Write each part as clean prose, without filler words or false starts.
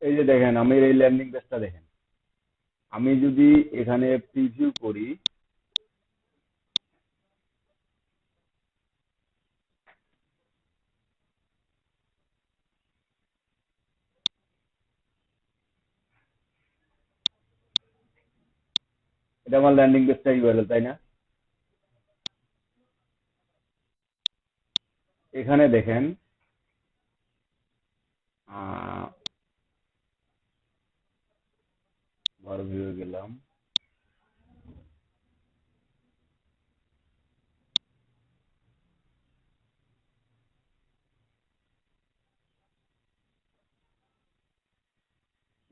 এই যে দেখেন আমি এই ল্যান্ডিং পেজটা দেখেন, আমি যদি এখানে প্রিভিউ করি, এটা আমার ল্যান্ডিং পেজটা ইউআরএল, তাই না? এখানে দেখেন বড় ভিউ গেলাম,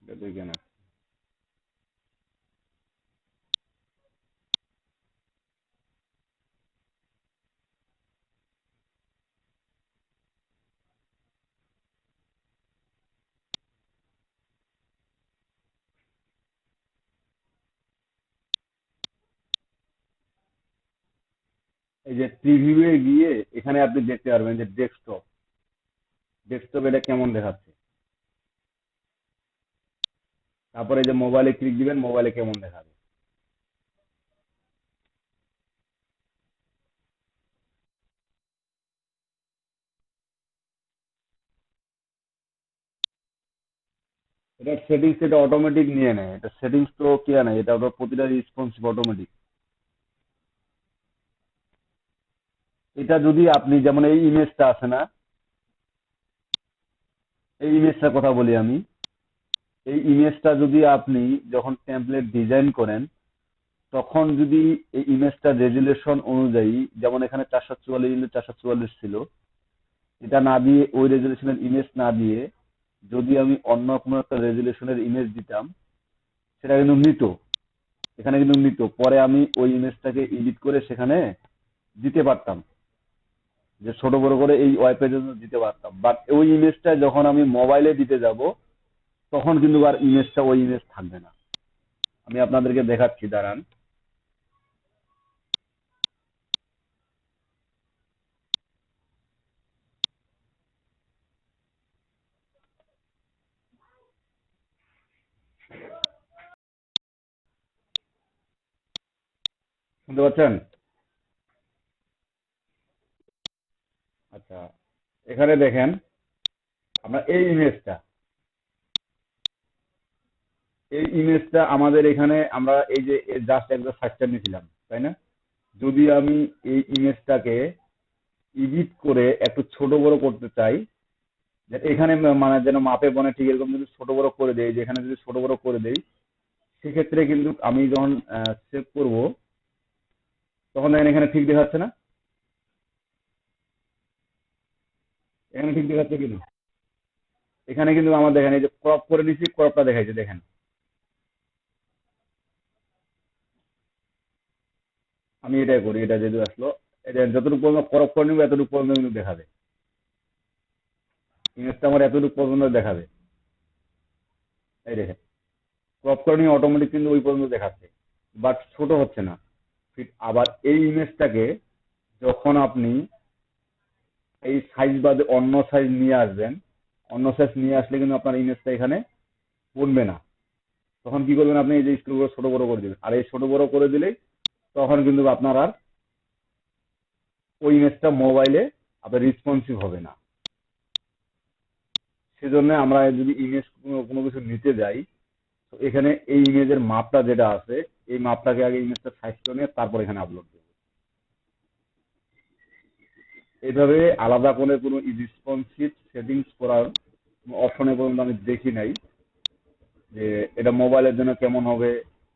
এটা দেখে না। এই যে প্রিভিউয়ে গিয়ে এখানে আপনি দেখতে পারবেন যে ডেস্কটপ, ডেস্কটপ এটা কেমন দেখাচ্ছে। তারপরে যে মোবাইলে ক্লিক দিবেন, মোবাইলে কেমন দেখাবে। এটা সেটিংস, এটা অটোমেটিক নিয়ে নেয়, এটা সেটিংস তো কেয়া নেয়, এটা ওটা প্রতিটা রেসপন্সিভ অটোমেটিক। এটা যদি আপনি যেমন এই ইমেজটা আছে না, এই ইমেজটার কথা বলি আমি, এই ইমেজটা যদি আপনি যখন টেমপ্লেট ডিজাইন করেন, তখন যদি এই ইমেজটা রেজুলেশন অনুযায়ী, যেমন এখানে 444 ছিল, এটা না দিয়ে, ওই রেজুলেশনের ইমেজ না দিয়ে যদি আমি অন্য কোনো একটা রেজুলেশনের ইমেজ দিতাম, সেটা কিন্তু নিত, এখানে কিন্তু নিত, পরে আমি ওই ইমেজটাকে এডিট করে সেখানে দিতে পারতাম, যে ছোট বড় করে এই ওয়েব পেজের জন্য দিতে পারতাম। বাট ওই ইমেজটা যখন আমি মোবাইলে দিতে যাব, তখন কিন্তু আর ইমেজটা ওই ইমেজ থাকবে না। আমি আপনাদেরকে দেখাচ্ছি, দাঁড়ান। শুনতে পাচ্ছেন? আচ্ছা, এখানে দেখেন, আমরা এই ইমেজটা আমাদের এখানে, আমরা এই যে জাস্ট একটা স্ট্রাকচার নিয়েছিলাম, তাই না? যদি আমি এই ইমেজটাকে এডিট করে একটু ছোট বড় করতে চাই, যে এখানে মানে যেন মাপে বনে ঠিক এরকম যদি ছোট বড় করে দেই, যেখানে যদি ছোট বড় করে দেই, সেক্ষেত্রে কিন্তু আমি যখন সেভ করব, তখন দেখেন এখানে ঠিক দেখাচ্ছে না? এখানে ঠিক দেখাচ্ছে কিন্তু, এখানে কিন্তু আমার দেখেন এই যে ক্রপ করে দিচ্ছি, ক্রপটা দেখাইছে দেখেন। আমি এটাই করি, এটা যেহেতু আসলো, এটা যতটুকু পর্যন্ত ক্রপ করে নিবো এতটুকু পর্যন্ত কিন্তু দেখাবে, ইমেজটা আমার এতটুকু পর্যন্ত দেখাবে। এই দেখেন, ক্রপ করে নিয়ে অটোমেটিক কিন্তু ওই পর্যন্ত দেখাচ্ছে, বাট ছোট হচ্ছে না। ঠিক আবার এই ইমেজটাকে যখন আপনি এই সাইজ বাদে অন্য সাইজ নিয়ে আসবেন, অন্য সাইজ নিয়ে আসলে কিন্তু আপনার ইমেজটা এখানে পড়বে না। তখন কি করবেন, আপনি এই যে স্ক্রল ছোট বড় করে দিবেন, আর এই ছোট বড় করে দিলেই তখন কিন্তু আপনার আর ওই ইমেজটা মোবাইলে আপনার রেসপন্সিভ হবে না। সেজন্য আমরা যদি ইমেজ কোনো কিছু নিতে যাই, তো এখানে এই ইমেজের মাপটা যেটা আছে, এই মাপটাকে আগে ইমেজটা সাইজ করে নিয়ে তারপর এখানে আপলোড দেবো। এইভাবে আলাদা করে কোনো রেসপন্সিভ সেটিংস করার অপশনে পর্যন্ত আমি দেখি নাই, যে এটা মোবাইলের জন্য কেমন হবে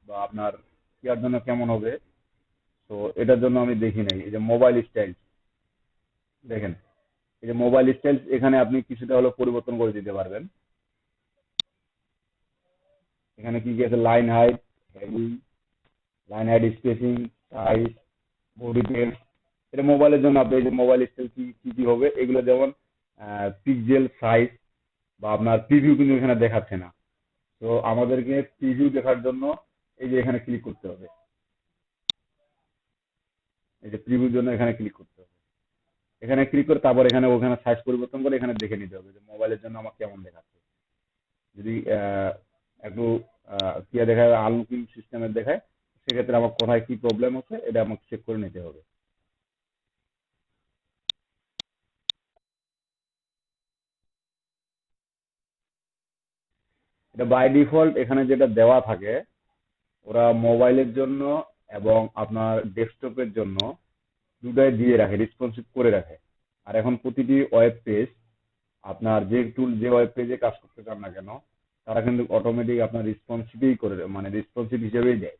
বা আপনার ইয়ার জন্য কেমন হবে। তো এটার জন্য আমি দেখি নাই। এই যে মোবাইল স্টাইল দেখেন, এই যে মোবাইল স্টাইল, এখানে আপনি কিছুটা হলেও পরিবর্তন করে দিতে পারবেন। এখানে কি কি আছে, line height, heavy, line height, spacing, size, body text. এটা মোবাইলের জন্য আপনি এই যে মোবাইল স্টাইল কি কি কি হবে এগুলো, যেমন পিক্সেল সাইজ বা আপনার প্রিভিউ কিন্তু এখানে দেখাচ্ছে না। তো আমাদেরকে প্রিভিউ দেখার জন্য এই যে এখানে ক্লিক করতে হবে, এই যে প্রিভিউর জন্য এখানে ক্লিক করতে হবে। এখানে ক্লিক করে তারপর এখানে ওখানে সাইজ পরিবর্তন করে এখানে দেখে নিতে হবে যে মোবাইলের জন্য আমার কেমন দেখাচ্ছে। যদি একটু কিয়া দেখায় আনলুকিং সিস্টেমের দেখায়, সেক্ষেত্রে আমার কোথায় কি প্রবলেম হচ্ছে এটা আমাকে চেক করে নিতে হবে। এটা বাই ডিফল্ট এখানে যেটা দেওয়া থাকে, ওরা মোবাইলের জন্য এবং আপনার ডেস্কটপের জন্য দুটাই দিয়ে রাখে, রেসপন্সিভ করে রাখে। আর এখন প্রতিটি ওয়েব পেজ, আপনার যে টুল যে ওয়েব পেজে কাজ করতে চান না কেন, তারা কিন্তু অটোমেটিক আপনার রেসপন্সিভই করে মানে রেসপন্সিভ হিসেবেই দেয়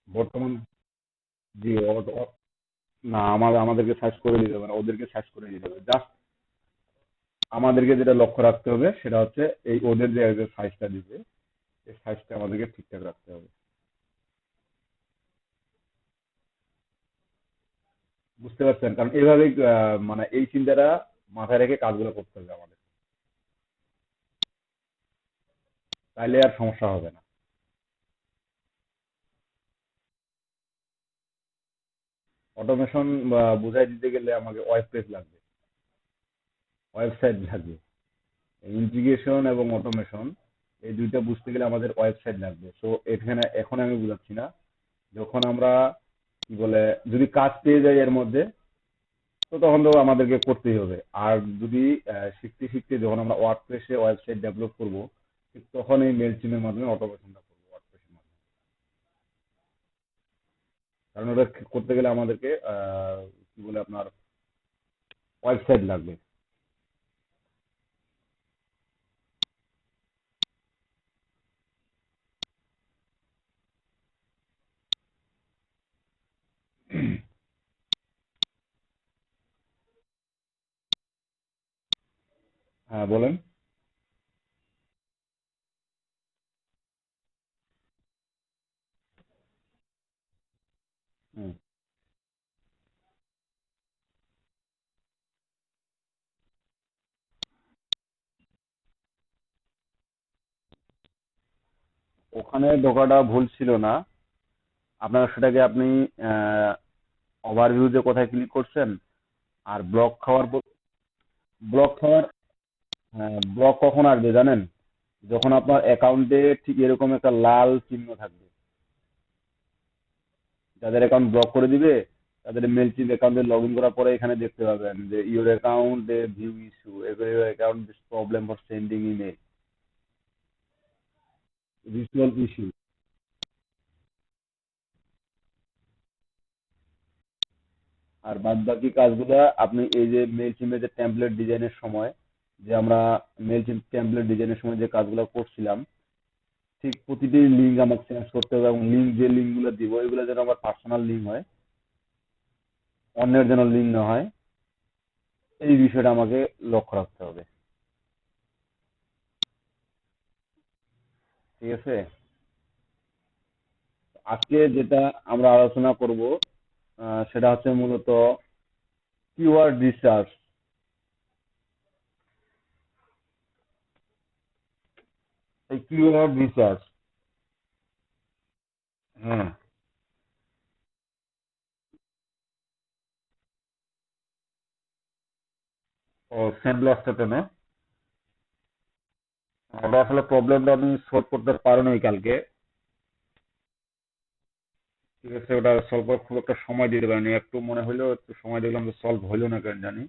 বর্তমান। জি না, আমাদেরকে সার্চ করে দিতে হবে না, ওদেরকে সার্চ করে দিতে হবে। জাস্ট আমাদেরকে যেটা লক্ষ্য রাখতে হবে সেটা হচ্ছে এই ওদের যে সাইজটা দিবে, এই সাইজটা আমাদেরকে ঠিকঠাক রাখতে হবে। বুঝতে পারছেন? কারণ এইভাবেই মানে এই চিন্তাটা মাথায় রেখে কাজগুলো করতে হবে আমাদের, তাইলে আর সমস্যা হবে না। অটোমেশন বুঝাই দিতে গেলে আমাকে ওয়েব পেজ লাগবে, ওয়েবসাইট লাগবে। ইন্টিগ্রেশন এবং অটোমেশন এই দুইটা বুঝতে গেলে আমাদের ওয়েবসাইট লাগবে। সো এখানে এখন আমি বুঝাচ্ছি না, যখন আমরা কি বলে যদি কাজ পেয়ে যাই এর মধ্যে, তো তখন তো আমাদেরকে করতেই হবে। আর যদি শিখতে শিখতে যখন আমরা ওয়ার্ডপ্রেসে ওয়েবসাইট ডেভেলপ করব, ঠিক তখন এই মেল চিমের মাধ্যমে অটোমেশনটা করবো ওয়ার্ডপ্রেসের মাধ্যমে। কারণ ওটা করতে গেলে আমাদেরকে কি বলে আপনার ওয়েবসাইট লাগবে। হ্যাঁ বলেন। হুম। ওখানে ঢোকাটা ভুল ছিল না। আপনার সেটাকে আপনি ওভারভিউ যে কোথায় ক্লিক করছেন, আর ব্লক খাওয়ার ব্লক কখন আসবে জানেন? যখন আপনার অ্যাকাউন্টে ঠিক এরকম একটা লাল চিহ্ন থাকবে। যাদের অ্যাকাউন্ট ব্লক করে দিবে, তাদের মেল চিম অ্যাকাউন্টে লগ ইন করার পরে এখানে দেখতে পাবেন যে ইউর অ্যাকাউন্ট ভিউ ইস্যু, এবার your account this problem for sending email, resolve issue. আর বাদ বাকি কাজগুলো আপনি এই যে মেল চিমের যে টেমপ্লেট ডিজাইনের সময়, যে আমরা মেল চিম টেমপ্লেট ডিজাইনের সময় যে কাজগুলো করছিলাম, ঠিক প্রতিটি লিঙ্ক আমাকে চেঞ্জ করতে হবে, এবং লিঙ্ক যে লিঙ্কগুলো দিব এগুলো যেন আমার পার্সোনাল লিঙ্ক হয়, অন্যের যেন লিঙ্ক না হয়, এই বিষয়টা আমাকে লক্ষ্য রাখতে হবে। ঠিক আছে? আজকে যেটা আমরা আলোচনা করব সেটা হচ্ছে মূলত কিওয়ার্ড রিসার্চ। এই কিওয়ার্ড রিসার্চ, হ্যাঁ, ও স্যান্ডব্লাস্টারটা না, ওটা আসলে প্রবলেমটা আমি সলভ করতে পারিনি কালকে। ঠিক আছে, ওটা সলভ করার খুব একটা সময় দিতে পারিনি, একটু মনে হইলো একটু সময় দেখলাম যে সলভ হইলো না কেন জানি।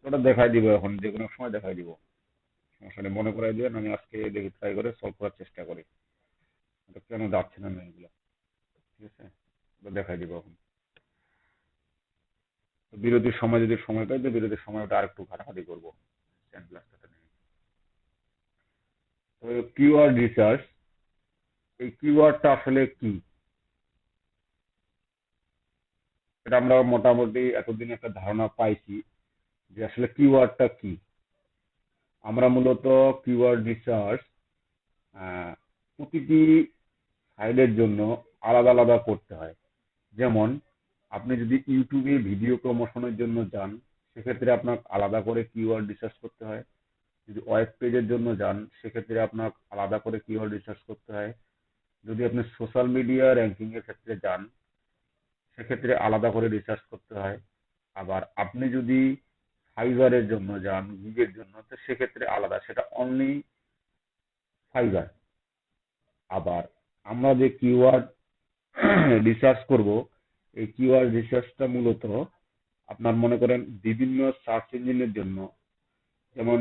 ওটা দেখাই দিব, এখন যে কোনো সময় দেখাই দিব, সমস্যা নেই। মনে করাই দিবেন, আমি আজকে দেখি ট্রাই করে সলভ করার চেষ্টা করি এটা কেন যাচ্ছে না মেলগুলো। ঠিক আছে, ওটা দেখাই দিব এখন। তো বিরতির সময় যদি সময় পাই, তো বিরতির সময় ওটা আরেকটু ঘাটাঘাটি করবো স্যান্ডব্লাস্টারটা নিয়ে। তো কিওয়ার্ড রিসার্চ, এই কিওয়ার্ডটা আসলে কি, এটা আমরা মোটামুটি এতদিন একটা ধারণা পাইছি যে আসলে কিওয়ার্ডটা কি। আমরা মূলত কিওয়ার্ড রিসার্চ প্রতিটি সাইডের জন্য আলাদা আলাদা করতে হয়। যেমন আপনি যদি ইউটিউবে ভিডিও প্রমোশনের জন্য যান, সেক্ষেত্রে আপনার আলাদা করে কিওয়ার্ড রিসার্চ করতে হয়। যদি ওয়েব পেজের জন্য যান, সেক্ষেত্রে আপনার আলাদা করে কিওয়ার্ড রিসার্চ করতে হয়। যদি আপনি সোশ্যাল মিডিয়া র্যাঙ্কিং এর ক্ষেত্রে যান, সেক্ষেত্রে আলাদা করে রিসার্চ করতে হয়। আবার আপনি যদি ফাইবারের জন্য যান, গিগের জন্য, তো সেক্ষেত্রে আলাদা, সেটা অনলি ফাইবার। আবার আমরা যে কিওয়ার্ড রিসার্চ করব, এই কিওয়ার্ড রিসার্চটা মূলত আপনার মনে করেন বিভিন্ন সার্চ ইঞ্জিনের জন্য। যেমন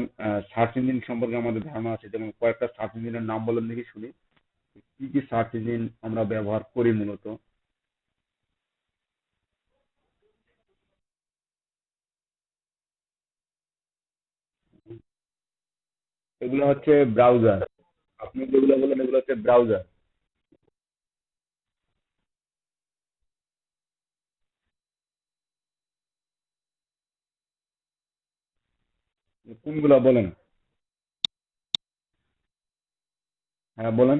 সার্চ ইঞ্জিন সম্পর্কে আমাদের ধারণা আছে, যেমন কয়েকটা সার্চ ইঞ্জিনের নাম বলেন দেখি শুনি। কি কি সার্চ ইঞ্জিন আমরা ব্যবহার করি মূলত? এগুলো হচ্ছে ব্রাউজার। আপনি যেগুলো বলেন এগুলো হচ্ছে ব্রাউজার। কোনগুলো বলেন? হ্যাঁ বলেন।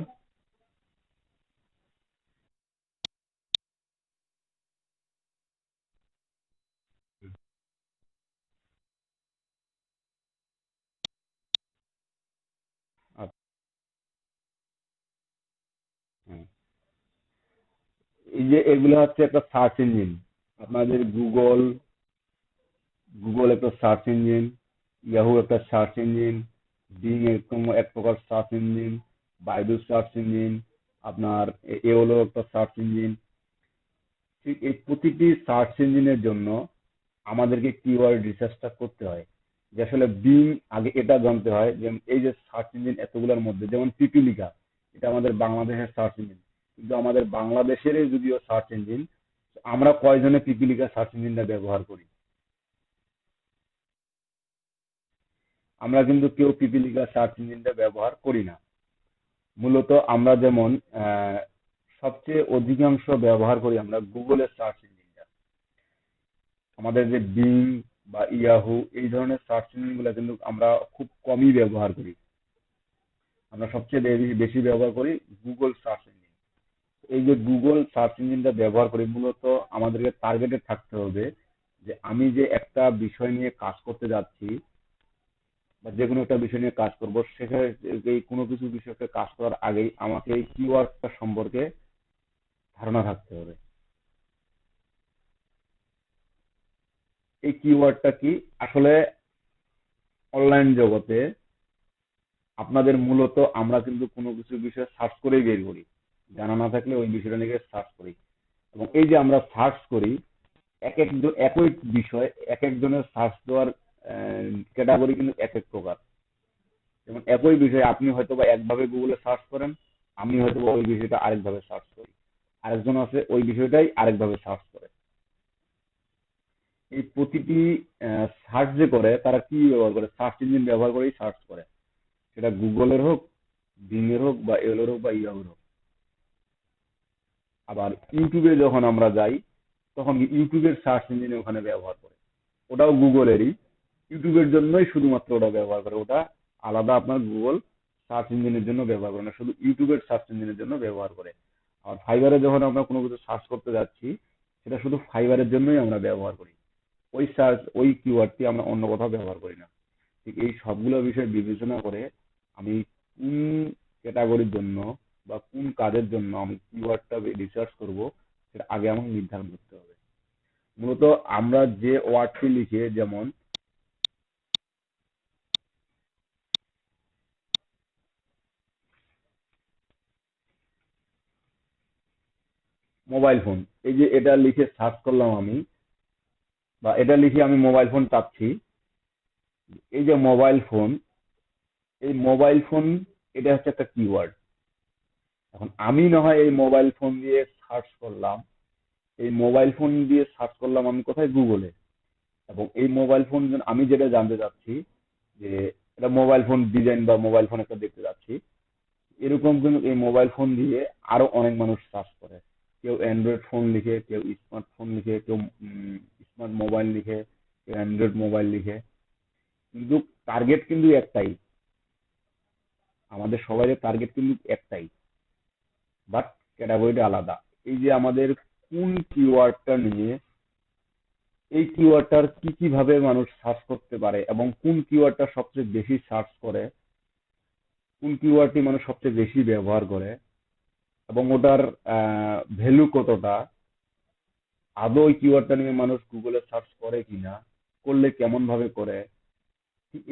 আচ্ছা, হ্যাঁ। এই যে এগুলো হচ্ছে একটা সার্চ ইঞ্জিন। আপনাদের গুগল, গুগল একটা সার্চ ইঞ্জিন, ইয়াহু একটা সার্চ ইঞ্জিন, বিং এরকম এক প্রকার search engine, Baidu search engine, আপনার এওলো একটা সার্চ ইঞ্জিন। ঠিক এই প্রতিটি সার্চ ইঞ্জিনের জন্য আমাদেরকে কিওয়ার্ড রিসার্চটা করতে হয়। যে আসলে বিং, আগে এটা জানতে হয় যে এই যে সার্চ ইঞ্জিন এতগুলোর মধ্যে, যেমন পিপিলিকা, এটা আমাদের বাংলাদেশের সার্চ ইঞ্জিন, কিন্তু আমাদের বাংলাদেশেরই যদিও সার্চ ইঞ্জিন, আমরা কয়জনে পিপিলিকা সার্চ ইঞ্জিনটা ব্যবহার করি? আমরা কিন্তু কেউ পিপিলিকা সার্চ ইঞ্জিনটা ব্যবহার করি না। মূলত আমরা যেমন আহ, সবচেয়ে অধিকাংশ ব্যবহার করি আমরা গুগলের সার্চ ইঞ্জিনটা। আমাদের যে বিং বা ইয়াহু এই ধরনের সার্চ ইঞ্জিন গুলো কিন্তু আমরা খুব কমই ব্যবহার করি। আমরা সবচেয়ে বেশি ব্যবহার করি গুগল সার্চ ইঞ্জিন। এই যে গুগল সার্চ ইঞ্জিনটা ব্যবহার করি, মূলত আমাদেরকে টার্গেটেড থাকতে হবে যে আমি যে একটা বিষয় নিয়ে কাজ করতে যাচ্ছি বা যে কোনো একটা বিষয় নিয়ে কাজ করব, সেখানে এই কোনো কিছু বিষয়কে কাজ করার আগেই আমাকে এই কিওয়ার্ডটা সম্পর্কে ধারণা থাকতে হবে। এই কিওয়ার্ডটা কি? আসলে অনলাইন জগতে আপনাদের মূলত আমরা কিন্তু কোনো কিছু বিষয় সার্চ করেই বের করি, জানা না থাকলে ওই বিষয়টা নিয়ে সার্চ করি। এবং এই যে আমরা সার্চ করি, এক এক একই বিষয় এক একজনের সার্চ দেওয়ার ক্যাটাগরি কিন্তু এক এক প্রকার। যেমন একই বিষয় আপনি হয়তো বা একভাবে গুগলে সার্চ করেন, আমি হয়তো বা ওই বিষয়টা আরেকভাবে সার্চ করি, আরেকজন আছে ওই বিষয়টাই আরেকভাবে সার্চ করে। এই প্রতিটি সার্চ যে করে তারা কি ব্যবহার করে? সার্চ ইঞ্জিন ব্যবহার করেই সার্চ করে, সেটা গুগলের হোক, বিং এর হোক, বা এলোর হোক, বা ইয়াহুর হোক। আবার ইউটিউবে যখন আমরা যাই, তখন ইউটিউবের সার্চ ইঞ্জিন ওখানে ব্যবহার করে, ওটাও গুগলেরই। ইউটিউবের জন্যই শুধুমাত্র ওটা ব্যবহার করে, ওটা আলাদা আপনার গুগল সার্চ ইঞ্জিনের জন্য ব্যবহার করে না, শুধু ইউটিউবের সার্চ ইঞ্জিনের জন্য ব্যবহার করে। আর ফাইবারে যখন আমরা কোনো কিছু সার্চ করতে যাচ্ছি, সেটা শুধু ফাইবারের জন্যই আমরা ব্যবহার করি। ওই সার্চ, ওই কিওয়ার্ডটি আমরা অন্য কোথাও ব্যবহার করি না। ঠিক এই সবগুলো বিষয় বিবেচনা করে আমি কোন ক্যাটাগরির জন্য বা কোন কাজের জন্য আমি কিওয়ার্ডটা রিসার্চ করব, সেটা আগে আমাকে নির্ধারণ করতে হবে। মূলত আমরা যে ওয়ার্ডটি লিখে, যেমন মোবাইল ফোন, এই যে এটা লিখে সার্চ করলাম আমি, বা এটা লিখে আমি মোবাইল ফোন চাচ্ছি, এই যে মোবাইল ফোন, এই মোবাইল ফোন, এটা হচ্ছে একটা কিওয়ার্ড। এখন আমি না হয় এই মোবাইল ফোন দিয়ে সার্চ করলাম, এই মোবাইল ফোন দিয়ে সার্চ করলাম আমি কোথায়? গুগলে। এবং এই মোবাইল ফোন আমি যেটা জানতে চাচ্ছি, যে এটা মোবাইল ফোন ডিজাইন বা মোবাইল ফোন একটা দেখতে যাচ্ছি, এরকম কিন্তু এই মোবাইল ফোন দিয়ে আরো অনেক মানুষ সার্চ করে। কেউ অ্যান্ড্রয়েড ফোন লিখে, কেউ স্মার্টফোন লিখে, কেউ স্মার্ট মোবাইল লিখে, কেউ অ্যান্ড্রয়েড মোবাইল লিখে, কিন্তু টার্গেট কিন্তু একটাই। আমাদের সবাই টার্গেট কিন্তু একটাই, বাট ক্যাটাগরিটা আলাদা। এই যে আমাদের কোন কিওয়ার্ডটা নিয়ে, এই কিওয়ার্ডটার কি কি ভাবে মানুষ সার্চ করতে পারে, এবং কোন কিওয়ার্ডটা সবচেয়ে বেশি সার্চ করে, কোন কিওয়ার্ডটি মানুষ সবচেয়ে বেশি ব্যবহার করে, এবং ওটার ভ্যালু কতটা, আদৌ ওই কিওয়ার্ডটা নিয়ে মানুষ গুগলে সার্চ করে কিনা, করলে কেমন ভাবে করে,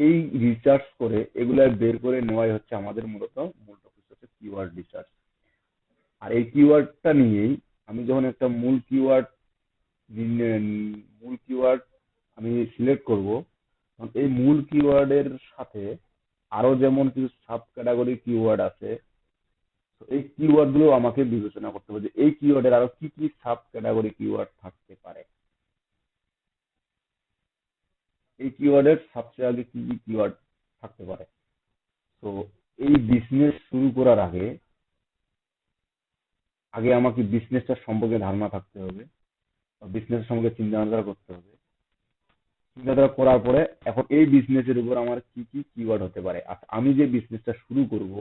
এই রিসার্চ করে এগুলা বের করে নেওয়াই হচ্ছে আমাদের মূল টপিক হচ্ছে কিওয়ার্ড রিসার্চ। আর এই কিওয়ার্ডটা নিয়েই আমি যখন একটা মূল কিওয়ার্ড আমি সিলেক্ট করব, তখন এই মূল কিওয়ার্ডের সাথে আরো যেমন কিছু সাব ক্যাটাগরি কিওয়ার্ড আছে, তো এই কিওয়ার্ড গুলো আমাকে বিবেচনা করতে হবে যে এই কিওয়ার্ডের আরো কি কি সাব ক্যাটাগরি কিওয়ার্ড থাকতে পারে, এই কিওয়ার্ডের সবচেয়ে আগে কি কি কিওয়ার্ড থাকতে পারে। তো এই বিজনেস শুরু করার আগে আগে আমাকে বিজনেসটার সম্পর্কে ধারণা থাকতে হবে, বিজনেস সম্পর্কে চিন্তা ভাবনা করতে হবে। চিন্তা ভাবনা করার পরে এখন এই বিজনেসের উপর আমার কি কি কিওয়ার্ড হতে পারে, আচ্ছা আমি যে বিজনেসটা শুরু করব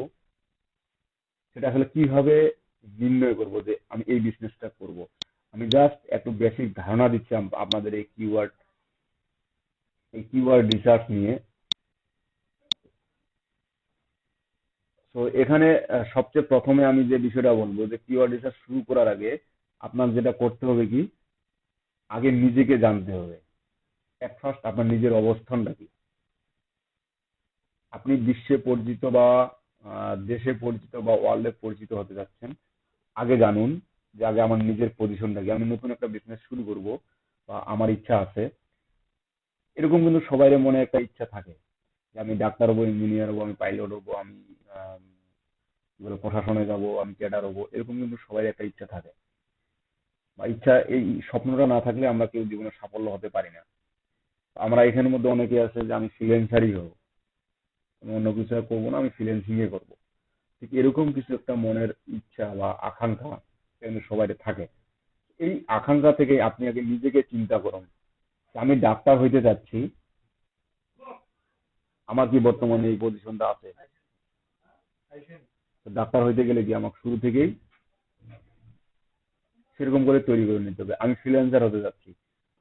সেটা আসলে কিভাবে নির্ণয় করব যে আমি এই বিজনেসটা করব। আমি জাস্ট একটু বেসিক ধারণা দিচ্ছি আপনাদের এই কিওয়ার্ড রিসার্চ নিয়ে। তো এখানে সবচেয়ে প্রথমে আমি যে বিষয়টা বলবো যে কিওয়ার্ড রিসার্চ শুরু করার আগে আপনার যেটা করতে হবে কি, আগে নিজেকে জানতে হবে। এট ফার্স্ট আপনার নিজের অবস্থানটা কি, আপনি বিশ্বে পরিচিত বা দেশে পরিচিত বা ওয়ার্ল্ডে পরিচিত হতে যাচ্ছেন, আগে জানুন যে আগে আমার নিজের পজিশনটা কি। আমি নতুন একটা বিজনেস শুরু করব বা আমার ইচ্ছা আছে, এরকম কিন্তু সবাই মনে একটা ইচ্ছা থাকে যে আমি ডাক্তার হবো, ইঞ্জিনিয়ার হবো, আমি পাইলট হবো, আমি আম, কি বলে প্রশাসনে যাব, আমি ক্যাডার হবো, এরকম কিন্তু সবাই একটা ইচ্ছা থাকে। বা ইচ্ছা, এই স্বপ্নটা না থাকলে আমরা কেউ জীবনে সাফল্য হতে পারি না। আমরা এখানের মধ্যে অনেকে আছে যে আমি ফ্রিল্যান্সারই হবো, আমি অন্য কিছু আর করবো না, আমি ফ্রিল্যান্সিং এ করবো। ঠিক এরকম কিছু একটা মনের ইচ্ছা বা আকাঙ্ক্ষা কিন্তু সবাই থাকে। এই আকাঙ্ক্ষা থেকে আপনি আগে নিজেকে চিন্তা করুন যে আমি ডাক্তার হইতে যাচ্ছি, আমার কি বর্তমানে এই পজিশনটা আছে। তো ডাক্তার হইতে গেলে কি আমাকে শুরু থেকেই সেরকম করে তৈরি করে নিতে হবে। আমি ফ্রিল্যান্সার হতে যাচ্ছি,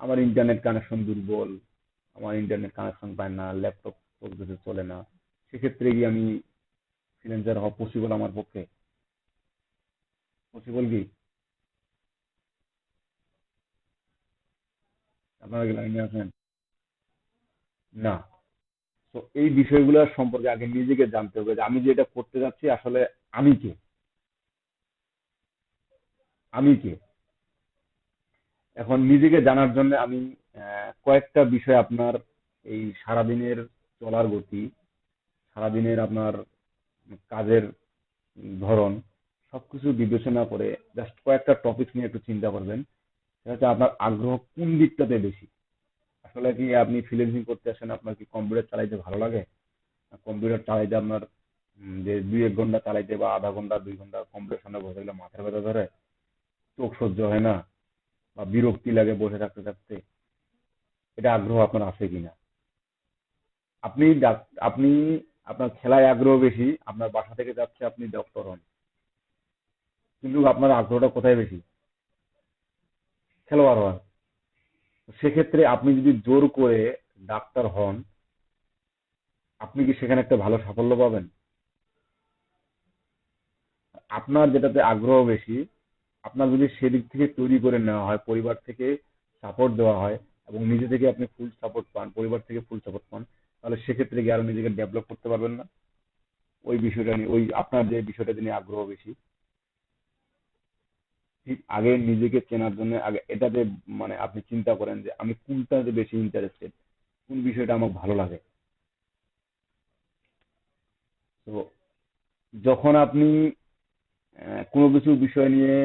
আমার ইন্টারনেট কানেকশন দুর্বল, আমার ইন্টারনেট কানেকশন পায় না, ল্যাপটপ কিছু চলে না, সেক্ষেত্রে কি আমি ফ্রিল্যান্সার হওয়া পসিবল আমার পক্ষে? পসিবল কি? আপনারা কি লাইনে আছেন? না। তো এই বিষয়গুলো সম্পর্কে আগে নিজেকে জানতে হবে যে আমি যে এটা করতে যাচ্ছি আসলে আমি কে, আমি কে। এখন নিজেকে জানার জন্য আমি কয়েকটা বিষয় আপনার এই সারাদিনের চলার গতি, সারাদিনের আপনার কাজের ধরন, সবকিছু বিবেচনা করে জাস্ট কয়েকটা টপিক নিয়ে একটু চিন্তা করবেন। সেটা হচ্ছে আপনার আগ্রহ কোন দিকটাতে বেশি। আসলে কি আপনি ফ্রিল্যান্সিং করতে আসেন, আপনার কি কম্পিউটার চালাইতে ভালো লাগে? কম্পিউটার চালাইতে আপনার যে 2-1 ঘন্টা চালাইতে বা আধা ঘন্টা 2 ঘন্টা কম্পিউটার সামনে বসে গেলে মাথার ব্যথা ধরে, চোখ সহ্য হয় না, বা বিরক্তি লাগে বসে থাকতে থাকতে, এটা আগ্রহ আপনার আছে কিনা। আপনি আপনি আপনার খেলায় আগ্রহ বেশি, আপনার বাসা থেকে যাচ্ছে আপনি ডক্টর হন, কিন্তু আপনার আগ্রহটা কোথায় বেশি? খেলোয়াড় হওয়ার। সেক্ষেত্রে আপনি যদি জোর করে ডাক্তার হন, আপনি কি সেখানে একটা ভালো সাফল্য পাবেন? আপনার যেটাতে আগ্রহ বেশি, আপনার যদি সেদিক থেকে তৈরি করে নেওয়া হয়, পরিবার থেকে সাপোর্ট দেওয়া হয় এবং নিজে থেকে আপনি ফুল সাপোর্ট পান, পরিবার থেকে ফুল সাপোর্ট পান, তাহলে সেক্ষেত্রে কি আরো নিজেকে ডেভেলপ করতে পারবেন না? ওই বিষয়টা নিয়ে, ওই আপনার যে বিষয়টা নিয়ে আগ্রহ বেশি, ঠিক আগে নিজেকে চেনার জন্য আগে এটাতে মানে আপনি চিন্তা করেন যে আমি কোনটাতে বেশি ইন্টারেস্টেড, কোন বিষয়টা আমার ভালো লাগে। তো যখন আপনি কোনো কিছু বিষয় নিয়ে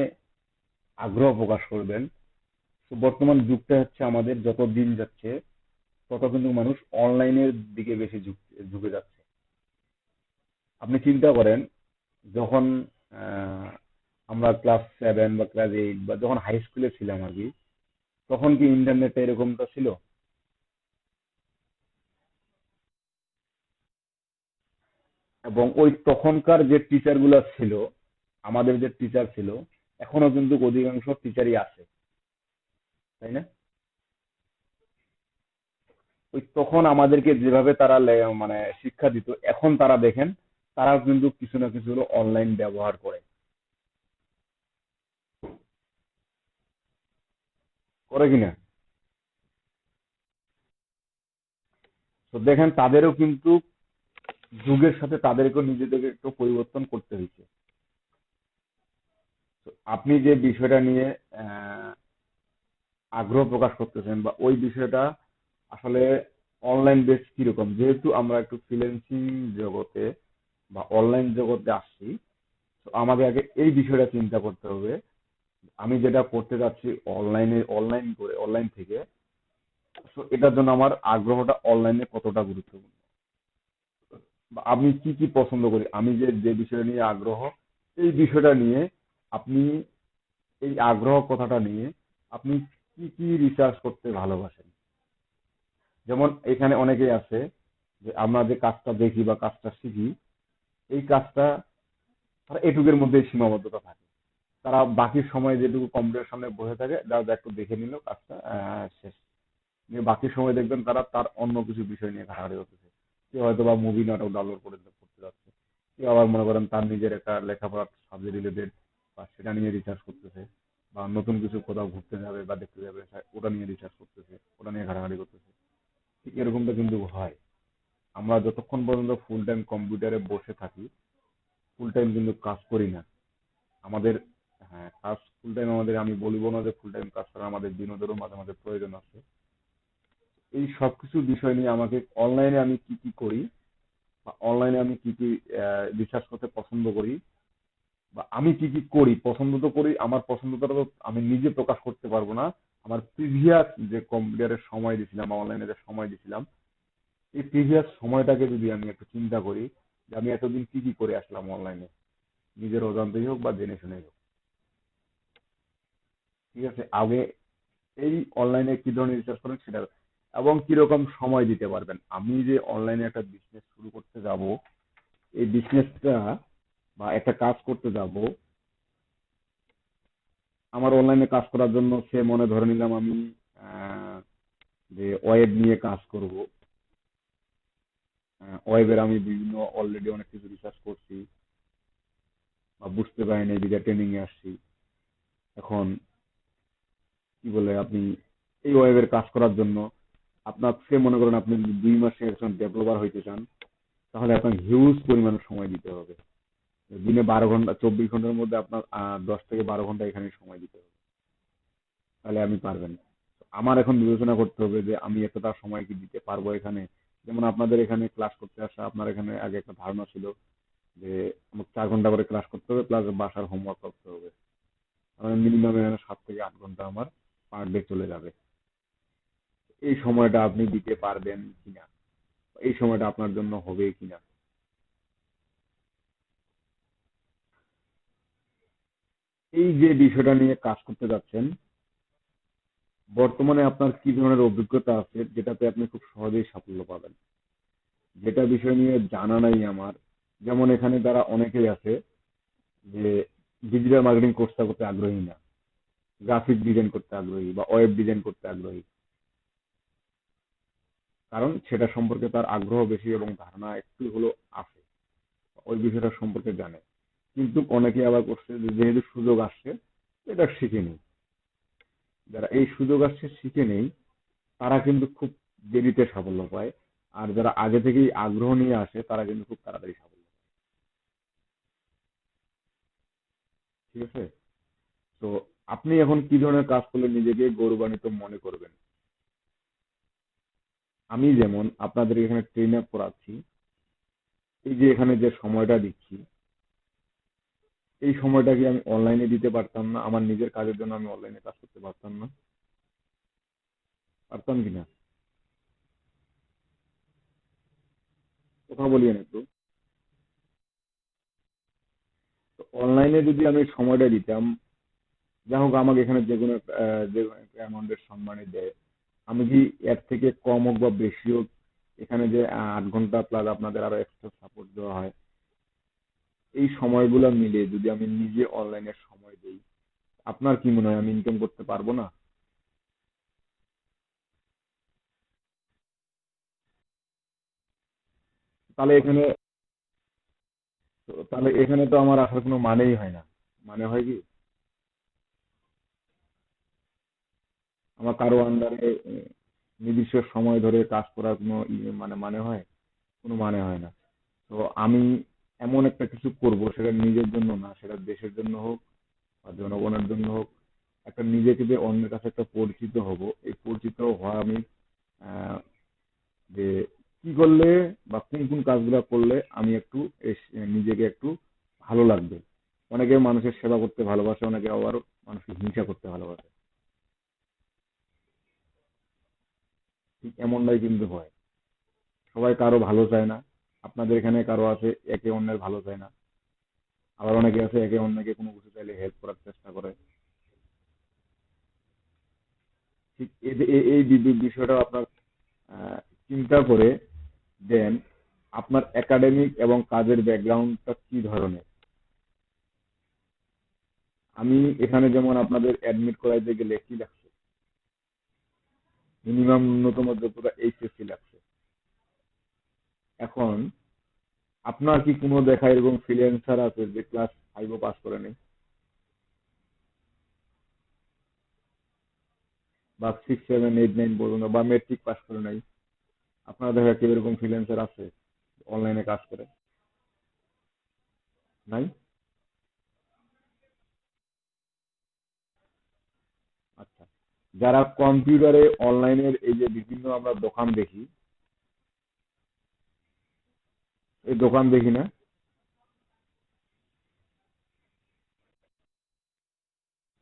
আগ্রহ প্রকাশ করবেন, তো বর্তমান যুগটা হচ্ছে আমাদের যত দিন যাচ্ছে তত কিন্তু মানুষ অনলাইনের দিকে বেশি ঝুঁকে যাচ্ছে। আপনি চিন্তা করেন যখন আহ, আমরা ক্লাস 7 বা ক্লাস 8 বা যখন হাই স্কুলে ছিলাম আর কি, তখন কি ইন্টারনেটটা এরকমটা ছিল? এবং ওই তখনকার যে টিচার গুলা ছিল, আমাদের যে টিচার ছিল, এখনো কিন্তু অধিকাংশ টিচারই আছে, তাই না? ওই তখন আমাদেরকে যেভাবে তারা মানে শিক্ষা দিত, এখন তারা দেখেন তারাও কিন্তু কিছু না কিছু হলো অনলাইন ব্যবহার করে, করে কিনা? তো দেখেন তাদেরও কিন্তু যুগের সাথে তাদেরকেও নিজেদেরকে একটু পরিবর্তন করতে হয়েছে। তো আপনি যে বিষয়টা নিয়ে আহ, আগ্রহ প্রকাশ করতেছেন বা ওই বিষয়টা আসলে অনলাইন বেস কিরকম, যেহেতু আমরা একটু ফ্রিল্যান্সিং জগতে বা অনলাইন জগতে আসছি, তো আমাদের আগে এই বিষয়টা চিন্তা করতে হবে। আমি যেটা করতে যাচ্ছি অনলাইন করে অনলাইন থেকে, তো এটার জন্য আমার আগ্রহটা অনলাইনে কতটা গুরুত্বপূর্ণ, বা আমি কি কি পছন্দ করি, আমি যে যে বিষয় নিয়ে আগ্রহ, এই বিষয়টা নিয়ে আপনি, এই আগ্রহ কথাটা নিয়ে আপনি কি কি রিসার্চ করতে ভালোবাসেন। যেমন এখানে অনেকেই আছে যে আমরা যে কাজটা দেখি বা কাজটা শিখি, এই কাজটা তারা এটুকের মধ্যে সীমাবদ্ধতা থাকে। তারা বাকি সময় যেটুকু কম্পিউটারের সামনে বসে থাকে, যা একটু দেখে নিল কাজটা শেষ। নিয়ে বাকি সময় দেখবেন তারা তার অন্য কিছু বিষয় নিয়ে ঘাটাঘাটি করতেছে। কেউ হয়তো বা মুভি নাটক ডাউনলোড করে করতে যাচ্ছে, কেউ আবার মনে করেন তার নিজের একটা লেখাপড়ার সাবজেক্ট রিলেটেড বা সেটা নিয়ে রিসার্চ করতেছে, বা নতুন কিছু কোথাও ঘুরতে যাবে বা দেখতে যাবে ওটা নিয়ে রিসার্চ করতেছে, ওটা নিয়ে ঘাটাঘাটি করতেছে। ঠিক এরকমটা কিন্তু হয়। আমরা যতক্ষণ পর্যন্ত ফুল টাইম কম্পিউটারে বসে থাকি, ফুল টাইম কিন্তু কাজ করি না আমাদের। হ্যাঁ, কাজ ফুল টাইম আমাদের, আমি বলবো না যে ফুল টাইম কাজ করা, আমাদের বিনোদনেরও মাঝে মাঝে প্রয়োজন আছে। এই সবকিছু বিষয় নিয়ে আমাকে অনলাইনে আমি কি কি করি বা অনলাইনে আমি কি কি রিসার্চ করতে পছন্দ করি, বা আমি কি কি করি, পছন্দ তো করি, আমার পছন্দটা তো আমি নিজে প্রকাশ করতে পারবো না। আমার প্রিভিয়াস যে কম্পিউটারের সময় দিয়েছিলাম বা অনলাইনে যে সময় দিয়েছিলাম, এই প্রিভিয়াস সময়টাকে যদি আমি একটু চিন্তা করি যে আমি এতদিন কি কি করে আসলাম অনলাইনে, নিজের অজান্তেই হোক বা জেনে শুনেই হোক। ঠিক আছে, আগে এই অনলাইনে কি ধরনের রিসার্চ করেন সেটা, এবং কিরকম সময় দিতে পারবেন। আমি যে অনলাইনে একটা বিজনেস শুরু করতে যাব, এই বিজনেসটা বা একটা কাজ করতে যাব, আমার অনলাইনে কাজ করার জন্য সে মনে ধরে নিলাম আমি আহ, যে ওয়েব নিয়ে কাজ করব। ওয়েবের আমি বিভিন্ন অলরেডি অনেক কিছু রিসার্চ করছি বা বুঝতে পারিনি, বিদা ট্রেনিং এ আসছি। এখন কি বলে, আপনি এই ওয়েবের কাজ করার জন্য আপনার, সে মনে করেন আপনি যদি 2 মাসে একজন ডেভেলপার হইতে চান, তাহলে আপনাকে হিউজ পরিমাণে সময় দিতে হবে। দিনে 12 ঘন্টা, 24 ঘন্টার মধ্যে আপনার 10 থেকে 12 ঘন্টা এখানে সময় দিতে হবে, তাহলে আপনি পারবেন। আমার এখন বিবেচনা করতে হবে যে আমি এতটা সময় কি দিতে পারবো এখানে। যেমন আপনাদের এখানে ক্লাস করতে আসা, আপনার এখানে আগে একটা ধারণা ছিল যে আমাকে 4 ঘন্টা করে ক্লাস করতে হবে প্লাস বাসার হোমওয়ার্ক করতে হবে। আমার মিনিমাম এখানে 7 থেকে 8 ঘন্টা আমার পার ডে চলে যাবে। এই সময়টা আপনি দিতে পারবেন কিনা, এই সময়টা আপনার জন্য হবে কিনা, এই যে বিষয়টা নিয়ে কাজ করতে যাচ্ছেন, বর্তমানে আপনার কি ধরনের অভিজ্ঞতা আছে যেটাতে আপনি খুব সহজেই সাফল্য পাবেন, যেটা বিষয় নিয়ে জানা নাই আমার। যেমন এখানে তারা অনেকেই আছে যে ডিজিটাল মার্কেটিং কোর্সটা করতে আগ্রহী না, গ্রাফিক ডিজাইন করতে আগ্রহী বা ওয়েব ডিজাইন করতে আগ্রহী, কারণ সেটা সম্পর্কে তার আগ্রহ বেশি এবং ধারণা একটু হলেও আছে, ওই বিষয়টা সম্পর্কে জানে। কিন্তু অনেকে আবার করছে যে যেহেতু সুযোগ আসছে, এটা শিখে নেই। যারা এই সুযোগ আসছে শিখে নেই, তারা কিন্তু খুব দেরিতে সাফল্য পায়। আর যারা আগে থেকেই আগ্রহ নিয়ে আসে, তারা কিন্তু খুব তাড়াতাড়ি সাফল্য পায়। ঠিক আছে, তো আপনি এখন কি ধরনের কাজ করলে নিজেকে গৌরবান্বিত মনে করবেন। আমি যেমন আপনাদের এখানে ট্রেন আপ করাচ্ছি, এই যে এখানে যে সময়টা দিচ্ছি, এই সময়টা কি আমি অনলাইনে দিতে পারতাম না? আমার নিজের কাজের জন্য আমি অনলাইনে কাজ করতে পারতাম না? পারতাম কিনা, কথা বলিয়েন একটু। অনলাইনে যদি আমি সময়টা দিতাম, যা হোক আমাকে এখানে যে কোনো যে অ্যামাউন্টের সম্মানই দেয়, আমি কি এর থেকে কম হোক বা বেশি হোক, এখানে যে 8 ঘন্টা প্লাস আপনাদের আরো এক্সট্রা সাপোর্ট দেওয়া হয়, এই সময়গুলো মিলে যদি আমি নিজে অনলাইনে সময় দেই, আপনার কি মনে হয় আমি ইনকাম করতে পারবো না? তাহলে এখানে, তাহলে এখানে তো আমার আসার কোনো মানেই হয় না। মানে হয় কি, আমার কারো আন্ডারে, নির্দিষ্ট সময় ধরে কাজ করার কোনো মানে হয়? কোনো মানে হয় না। তো আমি এমন একটা কিছু করব, সেটা নিজের জন্য না, সেটা দেশের জন্য হোক বা জনগণের জন্য হোক। একটা নিজেকে যে অন্যের কাছে একটা পরিচিত হব, এই পরিচিত হওয়া আমি আহ, যে কি করলে বা কোন কোন কাজগুলো করলে আমি একটু নিজেকে একটু ভালো লাগবে। অনেকে মানুষের সেবা করতে ভালোবাসে, অনেকে আবার মানুষকে হিংসা করতে ভালোবাসে। ঠিক এমনটাই কিন্তু হয়। সবাই কারো ভালো চায় না। আপনাদের এখানে কারো আছে একে অন্যের ভালো চায় না, আবার অনেকে আছে একে অন্যকে কোনো কিছু চাইলে হেল্প করার চেষ্টা করে। ঠিক এই বিষয়টা আপনার আহ, চিন্তা করে দেন, আপনার একাডেমিক এবং কাজের ব্যাকগ্রাউন্ডটা কি ধরনের। আমি এখানে যেমন আপনাদের অ্যাডমিট করাইতে গেলে কি লাগছে, মিনিমাম ন্যূনতম যোগ্যতা এইচএসসি লাগছে। এখন আপনার কি কোনো দেখা এরকম ফ্রিল্যান্সার আছে যে ক্লাস 5ও পাস করে নাই, বা 6, 7, 8, 9 পর্যন্ত, বা মেট্রিক পাস করে নাই? আপনার দেখা কেউ এরকম ফ্রিল্যান্সার আছে অনলাইনে কাজ করে? নাই? আচ্ছা, যারা কম্পিউটারে অনলাইনের এই যে বিভিন্ন আমরা দোকান দেখি, এই দোকান দেখি না,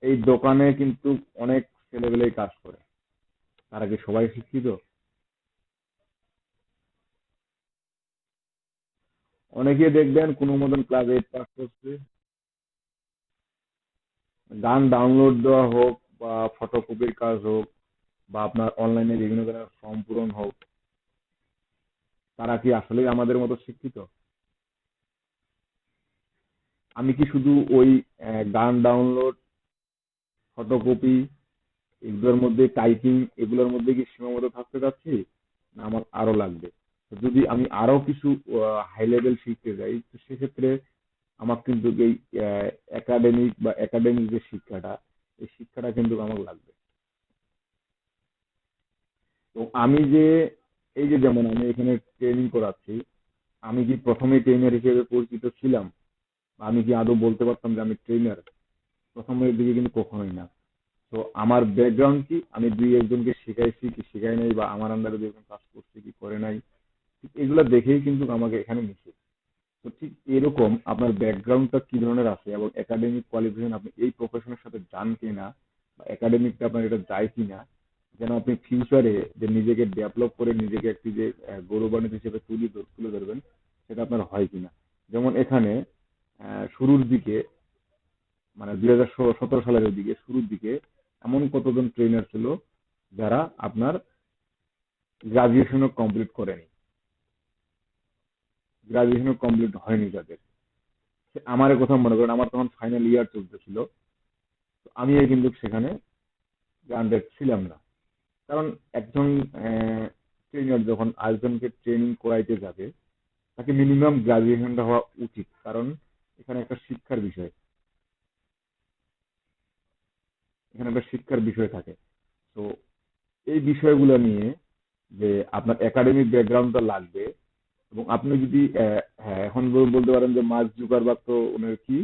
এই দোকানে কিন্তু অনেক ছেলেবেলেই কাজ করে। তারা কি সবাই শিক্ষিত? অনেকে দেখবেন কোনো মতন ক্লাস 8 পাস করছে, গান ডাউনলোড দেওয়া হোক বা ফটোকপির কাজ হোক বা আপনার অনলাইনে বিভিন্ন ধরনের ফর্ম পূরণ হোক, তারা কি আসলেই আমাদের মতো শিক্ষিত? আমি কি শুধু ওই গান ডাউনলোড, ফটোকপি, এগুলোর মধ্যে টাইপিং, এগুলোর মধ্যে কি সীমাবদ্ধ থাকতে চাচ্ছি, না আমার আরো লাগবে? তো যদি আমি আরো কিছু হাই লেভেল শিখতে যাই, তো সেক্ষেত্রে আমার কিন্তু এই একাডেমিক যে শিক্ষাটা, এই শিক্ষাটা কিন্তু আমার লাগবে। তো আমি যে এই যে যেমন আমি এখানে ট্রেনিং করাচ্ছি, আমি কি প্রথমে ট্রেনার হিসেবে পরিচিত ছিলাম, বা আমি কি আদৌ বলতে পারতাম যে আমি ট্রেনার? প্রথমের দিকে কিন্তু কখনোই না। তো আমার ব্যাকগ্রাউন্ড কি, আমি দুই একজনকে শেখাইছি কি শেখাই নাই, বা আমার আন্ডারে দুই একজন কাজ করছে কি করে নাই, ঠিক এগুলো দেখেই কিন্তু আমাকে এখানে নিচ্ছে। তো ঠিক এরকম আপনার ব্যাকগ্রাউন্ডটা কি ধরনের আছে এবং একাডেমিক কোয়ালিফিকেশন আপনি এই প্রফেশনের সাথে যান কিনা, বা একাডেমিকটা আপনার এটা যায় কিনা, যেন আপনি ফিউচারে যে নিজেকে ডেভেলপ করে নিজেকে একটি যে গৌরবান্বিত হিসেবে তুলে ধরবেন, সেটা আপনার হয় কিনা। যেমন এখানে শুরুর দিকে, মানে 2017 সালের দিকে শুরুর দিকে এমন কতজন ট্রেনার ছিল যারা আপনার গ্রাজুয়েশনও কমপ্লিট করেনি, গ্রাজুয়েশনও কমপ্লিট হয়নি যাদের। আমার কথা মনে করেন, আমার তখন ফাইনাল ইয়ার চলতেছিল, তো আমি কিন্তু সেখানে গ্রান্টেড ছিলাম না। কারণ একজন ট্রেনার যখন আরেকজনকে ট্রেনিং করাইতে যাবে, তাকে মিনিমাম গ্রাজুয়েশনটা হওয়া উচিত। কারণ এখানে একটা শিক্ষার বিষয়, এখানে একটা শিক্ষার বিষয় থাকে। তো এই বিষয়গুলো নিয়ে, যে আপনার একাডেমিক ব্যাকগ্রাউন্ডটা লাগবে, এবং আপনি যদি হ্যাঁ, এখন বলতে পারেন যে মার্ক জুকারবার্গ তো ওনার কি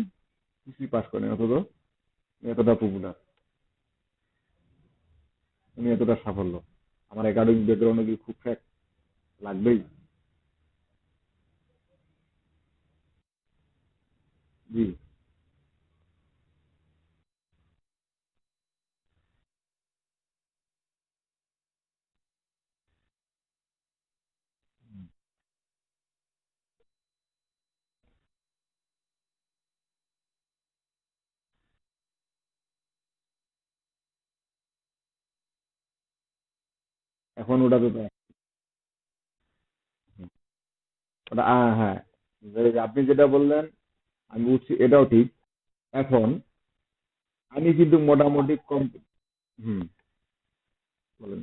কিছুই পাস করেন, অথচ এতটা পপুলার, উনি এতটা সাফল্য। আমার একাডেমিক ব্যাকগ্রাউন্ডে কি খুব ফ্যাক্ট লাগবেই? জি। এখন ওটা তো ওটা হ্যাঁ, যে আপনি যেটা বললেন আমি বুঝছি, এটাও ঠিক। এখন আমি কিন্তু মোটামুটি কম। হুম, বলেন।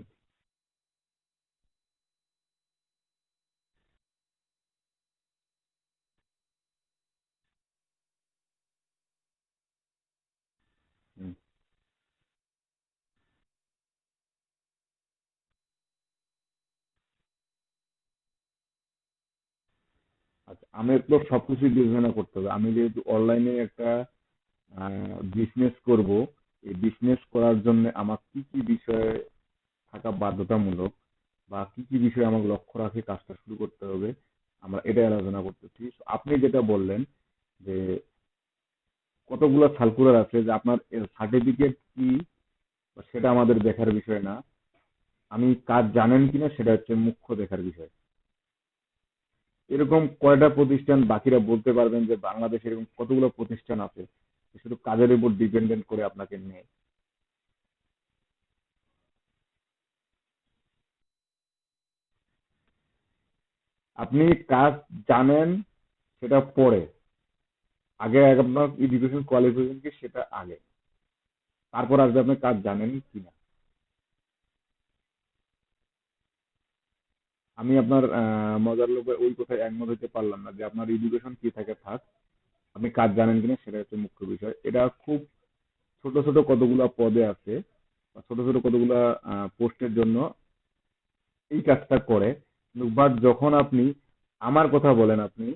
হুম, আচ্ছা, আমার তো সবকিছু বিবেচনা করতে হবে। আমি যেহেতু অনলাইনে একটা বিজনেস করব, এই বিজনেস করার জন্য আমার কি কি বিষয়ে থাকা বাধ্যতামূলক বা কি কি বিষয়ে আমাকে লক্ষ্য রাখে কাজটা শুরু করতে হবে, আমরা এটাই আলোচনা করতেছি। So, আপনি যেটা বললেন যে কতগুলো সার্কুলার আছে, যে আপনার সার্টিফিকেট কি বা সেটা আমাদের দেখার বিষয় না, আমি কাজ জানেন কিনা সেটা হচ্ছে মুখ্য দেখার বিষয়। এরকম কয়টা প্রতিষ্ঠান বাকিরা বলতে পারবেন যে বাংলাদেশে এরকম কতগুলো প্রতিষ্ঠান আছে যে শুধু কাজের উপর ডিপেন্ডেন্ট করে আপনাকে নেয়? আপনি কাজ জানেন সেটা পরে, আগে আপনার এডুকেশন কোয়ালিফিকেশন কি সেটা আগে, তারপর আসবে আপনি কাজ জানেন কিনা। আমি আপনার মজার লোকে ওই কথায় একমত হতে পারলাম না যে আপনার এডুকেশন কি থাকে থাক, আপনি কাজ জানেন কিনা সেটা হচ্ছে মুখ্য বিষয়। এটা খুব ছোট ছোট কতগুলা পদে আছে বা ছোট ছোট কতগুলা পোস্টের জন্য এই কাজটা করে। কিন্তু বাট যখন আপনি আমার কথা বলেন, আপনি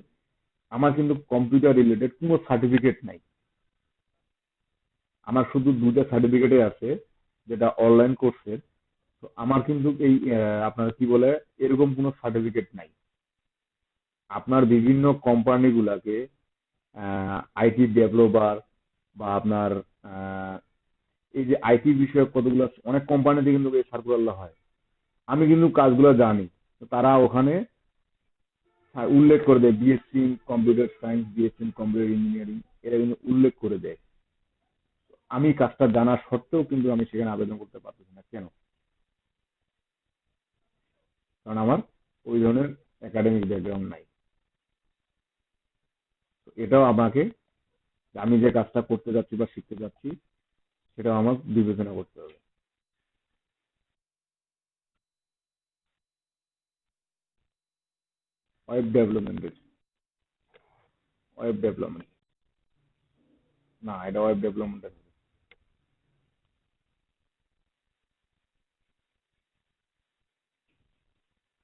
আমার কিন্তু কম্পিউটার রিলেটেড কোনো সার্টিফিকেট নাই। আমার শুধু দুইটা সার্টিফিকেটই আছে, যেটা অনলাইন কোর্সের। তো আমার কিন্তু এই আপনার কি বলে এরকম কোনো সার্টিফিকেট নাই। আপনার বিভিন্ন কোম্পানিগুলাকে আইটি ডেভেলপার বা আপনার আহ, এই যে আইটি বিষয়ক কতগুলো অনেক কোম্পানিতে কিন্তু এই সার্কুলার হয়। আমি কিন্তু কাজগুলো জানি। তো তারা ওখানে উল্লেখ করে দেয় BSc computer science, BSc computer engineering, এরা কিন্তু উল্লেখ করে দেয়। আমি কাজটা জানা সত্ত্বেও কিন্তু আমি সেখানে আবেদন করতে পারতেছি না কেন? কারণ আমার ওই ধরনের একাডেমিক ব্যাকগ্রাউন্ড নাই। তো এটাও আমাকে, আমি যে কাজটা করতে যাচ্ছি বা শিখতে যাচ্ছি, সেটাও আমার বিবেচনা করতে হবে। ওয়েব ডেভেলপমেন্টের, ওয়েব ডেভেলপমেন্ট, না এটা ওয়েব ডেভেলপমেন্টের।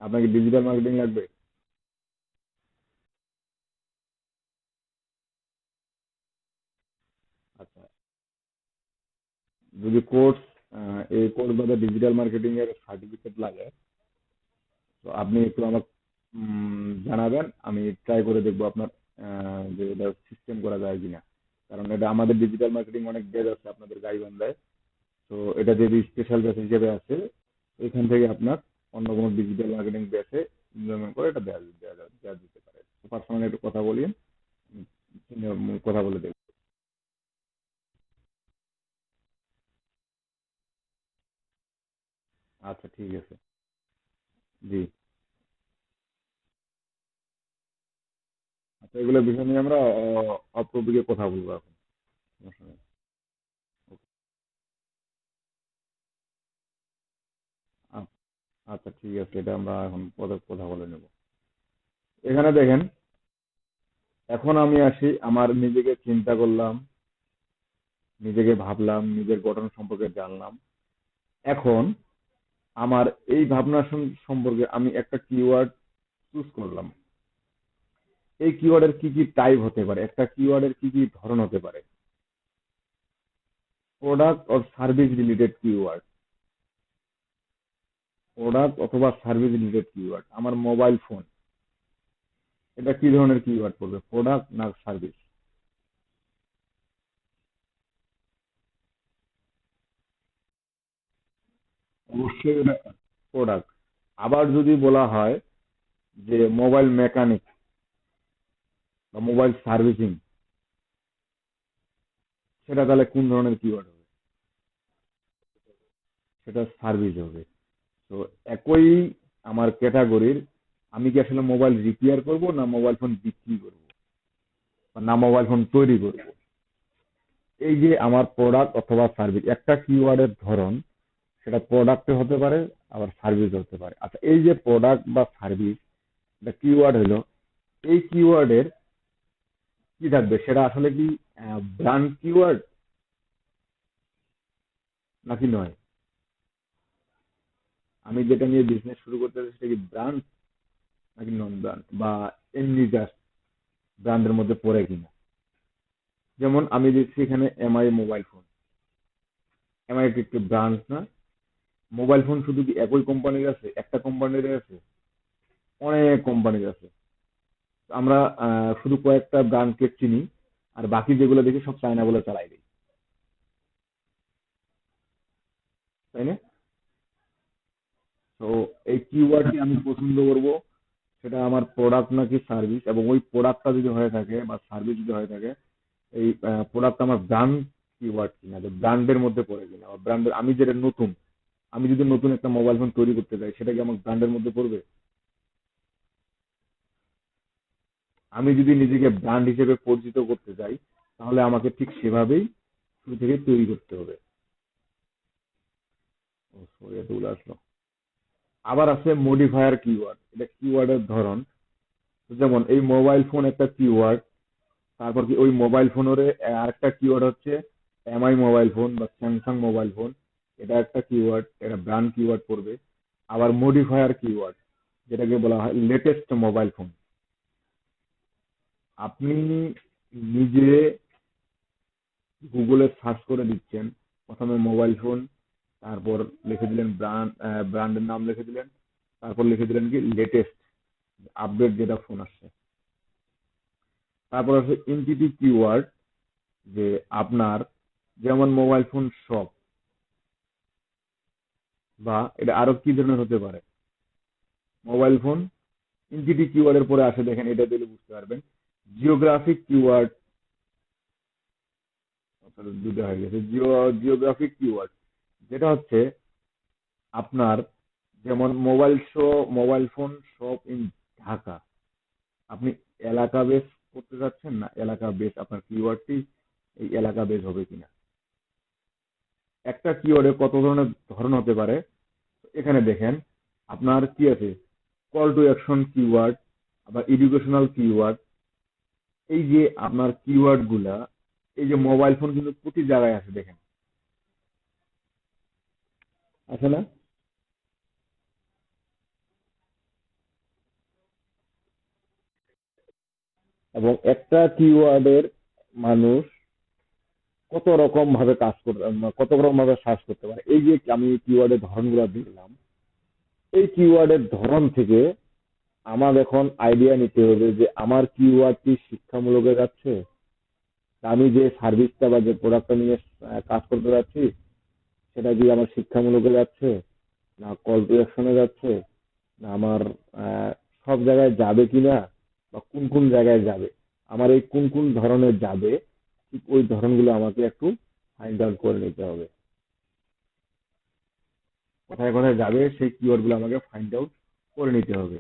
আপনাকে ডিজিটাল মার্কেটিং লাগবে? আচ্ছা, যদি কোর্স এই কোর্স বাদে ডিজিটাল মার্কেটিং এর সার্টিফিকেট লাগে, তো আপনি একটু আমাকে জানাবেন, আমি ট্রাই করে দেখবো আপনার যে এটা সিস্টেম করা যায় কিনা। কারণ এটা আমাদের ডিজিটাল মার্কেটিং অনেক ব্যাচ আছে আপনাদের গাইবান্ধায়। তো এটা যদি স্পেশাল ব্যাচ হিসেবে আছে, এখান থেকে আপনার অন্য কোনো ডিজিটাল মার্কেটিং ব্যাচে ইমপ্লিমেন্ট করে এটা দেওয়া যেতে পারে। পার্সোনালি একটু কথা বলিয়ে কথা বলে দেখবো। আচ্ছা ঠিক আছে। জি। আচ্ছা, এগুলো বিষয় নিয়ে আমরা অফ টপিকে কথা বলবো এখন, সমস্যা নেই। Okay. আচ্ছা ঠিক আছে, এটা আমরা এখন পরে কথা বলে নেব। এখানে দেখেন, এখন আমি আসি, আমার নিজেকে চিন্তা করলাম, নিজেকে ভাবলাম, নিজের গঠন সম্পর্কে জানলাম। এখন আমার এই ভাবনা সম্পর্কে আমি একটা কিওয়ার্ড চুজ করলাম। এই কিওয়ার্ডের কি কি টাইপ হতে পারে, একটা কিওয়ার্ডের কি কি ধরন হতে পারে? Product or service related keyword, product অথবা সার্ভিস রিলেটেড কিওয়ার্ড। আমার মোবাইল ফোন, এটা কি ধরনের কিওয়ার্ড পড়বে, প্রোডাক্ট না সার্ভিস? অবশ্যই এটা প্রোডাক্ট। আবার যদি বলা হয় যে মোবাইল মেকানিক বা মোবাইল সার্ভিসিং, সেটা তাহলে কোন ধরনের কিওয়ার্ড হবে? সেটা সার্ভিস হবে। তো একই আমার ক্যাটাগরির, আমি কি আসলে মোবাইল রিপেয়ার করব না মোবাইল ফোন বিক্রি করব বা না মোবাইল ফোন তৈরি করব? এই যে আমার প্রোডাক্ট অথবা সার্ভিস, একটা কিওয়ার্ডের ধরন, সেটা প্রোডাক্টে হতে পারে, আবার সার্ভিস হতে পারে। আচ্ছা, এই যে প্রোডাক্ট বা সার্ভিস, এটা কিওয়ার্ড হলো, এই কিওয়ার্ডের কি থাকবে, সেটা আসলে কি ব্র্যান্ড কিওয়ার্ড নাকি নয়? আমি যেটা নিয়ে বিজনেস শুরু করতে চাই সেটা কি ব্র্যান্ড নাকি নন ব্র্যান্ড বা এমনি জাস্ট ব্র্যান্ডের মধ্যে পড়ে কিনা। যেমন আমি দেখছি এখানে এমআই মোবাইল ফোন, এমআই একটি ব্র্যান্ড না? মোবাইল ফোন শুধু কি একই কোম্পানির আছে, একটা কোম্পানির আছে? অনেক কোম্পানির আছে। আমরা শুধু কয়েকটা ব্র্যান্ডকে চিনি, আর বাকি যেগুলো দেখি সব চায়না বলে চালাই দিই, তাই না? তো এই কিওয়ার্ডটি আমি পছন্দ করব, সেটা আমার প্রোডাক্ট নাকি সার্ভিস, এবং ওই প্রোডাক্টটা যদি হয়ে থাকে বা সার্ভিস যদি হয়ে থাকে, এই প্রোডাক্ট আমার ব্র্যান্ড কিওয়ার্ড কিনা, যে ব্র্যান্ডের মধ্যে পড়ে কিনা, বা ব্র্যান্ডের, আমি যেটা নতুন, আমি যদি নতুন একটা মোবাইল ফোন তৈরি করতে চাই, সেটা কি আমার ব্র্যান্ডের মধ্যে পড়বে? আমি যদি নিজেকে ব্র্যান্ড হিসেবে পরিচিত করতে চাই, তাহলে আমাকে ঠিক সেভাবেই শুরু থেকে তৈরি করতে হবে। ও সরি, এতগুলো আসলো। আবার আছে মডিফায়ার কিওয়ার্ড, এটা কিওয়ার্ডের ধরন। যেমন এই মোবাইল ফোন একটা কিওয়ার্ড, তারপর কি ওই মোবাইল ফোনের আরেকটা কিওয়ার্ড হচ্ছে এমআই মোবাইল ফোন বা স্যামসাং মোবাইল ফোন, এটা একটা কিওয়ার্ড, এটা ব্র্যান্ড কিওয়ার্ড পড়বে। আবার মডিফায়ার কিওয়ার্ড, যেটাকে বলা হয় লেটেস্ট মোবাইল ফোন। আপনি নিজে গুগলে সার্চ করে দিচ্ছেন, প্রথমে মোবাইল ফোন, তারপর লিখে দিলেন ব্র্যান্ডের নাম লিখে দিলেন, তারপর লিখে দিলেন কি লেটেস্ট, আপডেট যেটা ফোন আসছে। তারপর আছে এনটিটি কিওয়ার্ড, যে আপনার, যেমন মোবাইল ফোন শপ, বা এটা আরো কি ধরনের হতে পারে, মোবাইল ফোন এনটিটি কিওয়ার্ডের পরে আসে, দেখেন এটা দিলে বুঝতে পারবেন। জিওগ্রাফিক কিওয়ার্ড, দুটো হয়ে গেছে। জিওগ্রাফিক কিওয়ার্ড, যেটা হচ্ছে আপনার, যেমন mobile phone shop in Dhaka, আপনি এলাকা বেস করতে যাচ্ছেন না, এলাকা বেস আপনার কিওয়ার্ডটি এই এলাকা বেস হবে কিনা। একটা কিওয়ার্ডে কত ধরনের ধরন হতে পারে, এখানে দেখেন আপনার কি আছে, কল টু অ্যাকশন কিওয়ার্ড, আবার এডুকেশনাল কিওয়ার্ড। এই যে আপনার কিওয়ার্ড গুলা, এই যে মোবাইল ফোন কিন্তু প্রতি জায়গায় আছে, দেখেন আছে না? এবং একটা কিওয়ার্ডের মানুষ কত রকম ভাবে কাজ করতে, কত রকম ভাবে সার্চ করতে পারে। এই যে আমি কিওয়ার্ডের ধরনগুলো দিলাম, এই কিওয়ার্ডের ধরন থেকে আমার এখন আইডিয়া নিতে হবে যে আমার কিওয়ার্ডটি শিক্ষামূলকে যাচ্ছে, আমি যে সার্ভিসটা বা যে প্রোডাক্টটা নিয়ে কাজ করতে যাচ্ছি, সেটা কি আমার শিক্ষামূলকে যাচ্ছে, না কল টু অ্যাকশনে যাচ্ছে, না আমার আহ, সব জায়গায় যাবে কিনা, বা কোন কোন জায়গায় যাবে, আমার এই কোন কোন ধরনের যাবে, ঠিক ওই ধরনগুলো আমাকে একটু ফাইন্ড আউট করে নিতে হবে। কোথায় কোথায় যাবে সেই কিওয়ার্ড গুলো আমাকে ফাইন্ড আউট করে নিতে হবে।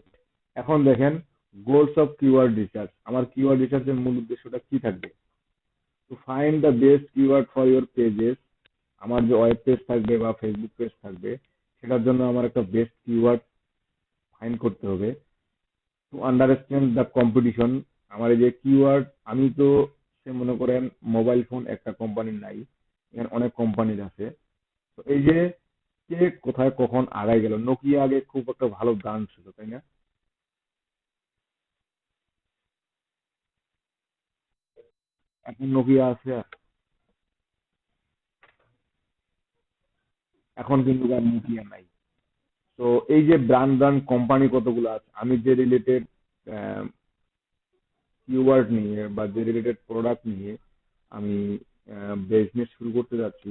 এখন দেখেন, গোলস অফ কিওয়ার্ড রিসার্চ, আমার কিওয়ার্ড রিসার্চের মূল উদ্দেশ্যটা কি থাকবে? To find the best keyword for your pages, আমার যে ওয়েব পেজ থাকবে বা ফেসবুক পেজ থাকবে, সেটার জন্য আমার একটা বেস্ট কিওয়ার্ড ফাইন্ড করতে হবে। টু আন্ডারস্ট্যান্ড দ্য কম্পিটিশন, আমার এই যে কিওয়ার্ড, আমি তো, সে মনে করেন মোবাইল ফোন একটা কোম্পানির নাই, এখানে অনেক কোম্পানির আছে। তো এই যে কে কোথায় কখন আগায় গেল, নোকিয়া আগে খুব একটা ভালো ব্র্যান্ড ছিল, তাই না? এখন নোকিয়া আছে, এখন কিন্তু আর নোকিয়া নাই। তো এই যে ব্র্যান্ড ব্র্যান্ড কোম্পানি কতগুলো আছে, আমি যে রিলেটেড কিওয়ার্ড নিয়ে বা যে রিলেটেড প্রোডাক্ট নিয়ে আমি বিজনেস শুরু করতে যাচ্ছি,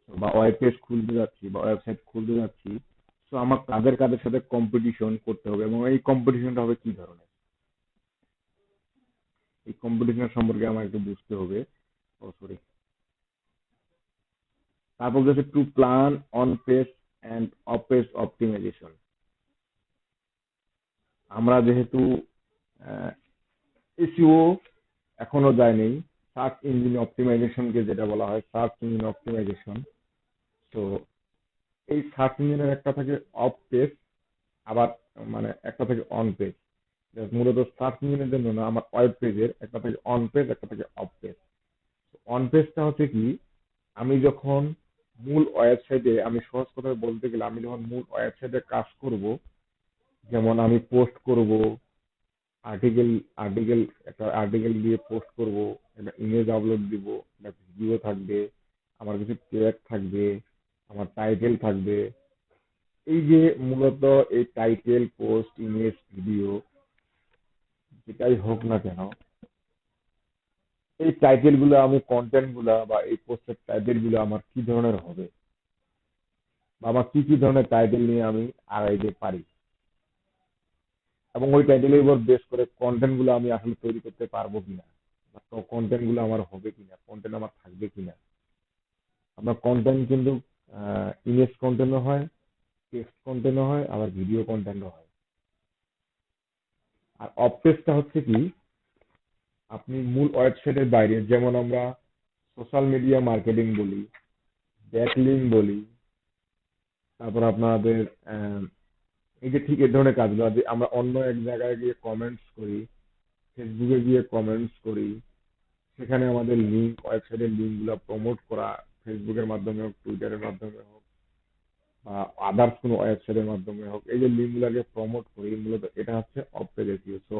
বা ওয়েব পেজ খুলতে যাচ্ছি বা ওয়েবসাইট খুলতে যাচ্ছি, তো আমার কাদের কাদের সাথে কম্পিটিশন করতে হবে, এবং এই কম্পিটিশনটা হবে কি ধরনের, এই কম্পিটিশন সম্পর্কে আমার একটু বুঝতে হবে। Oh sorry. তারপর হচ্ছে to plan on page and off page optimization. আমরা যেহেতু এসইও এখনো যায়নি, সার্চ ইঞ্জিন অপটিমাইজেশনকে যেটা বলা হয় সার্চ ইঞ্জিন অপটিমাইজেশন। তো এই সার্চ ইঞ্জিনের একটা থাকে অফ পেজ, আবার মানে একটা থেকে অন পেজ। মূলত সার্চ ইঞ্জিনের জন্য না, আমার ওয়েব পেজের একটা থেকে অন পেজ, একটা থেকে অফ পেজ। অন পেজটা হচ্ছে কি, আমি যখন মূল ওয়েবসাইটে, আমি সহজ কথায় বলতে গেলে, আমি যখন মূল ওয়েবসাইটে কাজ করব, যেমন আমি পোস্ট করব, আর্টিকেল আর্টিকেল একটা আর্টিকেল দিয়ে পোস্ট করব, একটা ইমেজ আপলোড দিব, একটা ভিডিও থাকবে, আমার কিছু ট্যাগ থাকবে, আমার টাইটেল থাকবে। এই যে মূলত এই টাইটেল, পোস্ট, ইমেজ, ভিডিও যেটাই হোক না কেন, এই টাইটেল গুলো আমি কন্টেন্ট গুলা বা এই পোস্টের টাইটেল গুলো আমার কি ধরনের হবে, বা আমার কি কি ধরনের টাইটেল নিয়ে আমি আগাইতে পারি, এবং ওই টাইটেলের উপর বেস করে কন্টেন্ট গুলো আমি আসলে তৈরি করতে পারবো কিনা, কন্টেন্ট গুলো আমার হবে কিনা, কন্টেন্ট আমার থাকবে কিনা। আপনার কন্টেন্ট কিন্তু ইমেজ কন্টেন্টও হয়, টেক্সট কন্টেন্টও হয়, আবার ভিডিও কন্টেন্টও হয়। আর অফ পেজটা হচ্ছে কি, আপনি মূল ওয়েবসাইটের বাইরে, যেমন আমরা সোশ্যাল মিডিয়া মার্কেটিং বলি, ব্যাকলিং বলি, তারপর আপনাদের আহ, এই যে ঠিক এই ধরনের কাজগুলো যে আমরা অন্য এক জায়গায় গিয়ে কমেন্টস করি, ফেসবুকে গিয়ে কমেন্টস করি, সেখানে আমাদের লিঙ্ক, ওয়েবসাইটের লিঙ্ক গুলা প্রমোট করা, ফেসবুকের মাধ্যমে হোক, টুইটারের মাধ্যমে হোক, বা আদার্স কোনো ওয়েবসাইটের মাধ্যমে হোক, এই যে লিঙ্ক গুলাকে প্রমোট করি, মূলত এটা হচ্ছে অফ পেজ এসইও। সো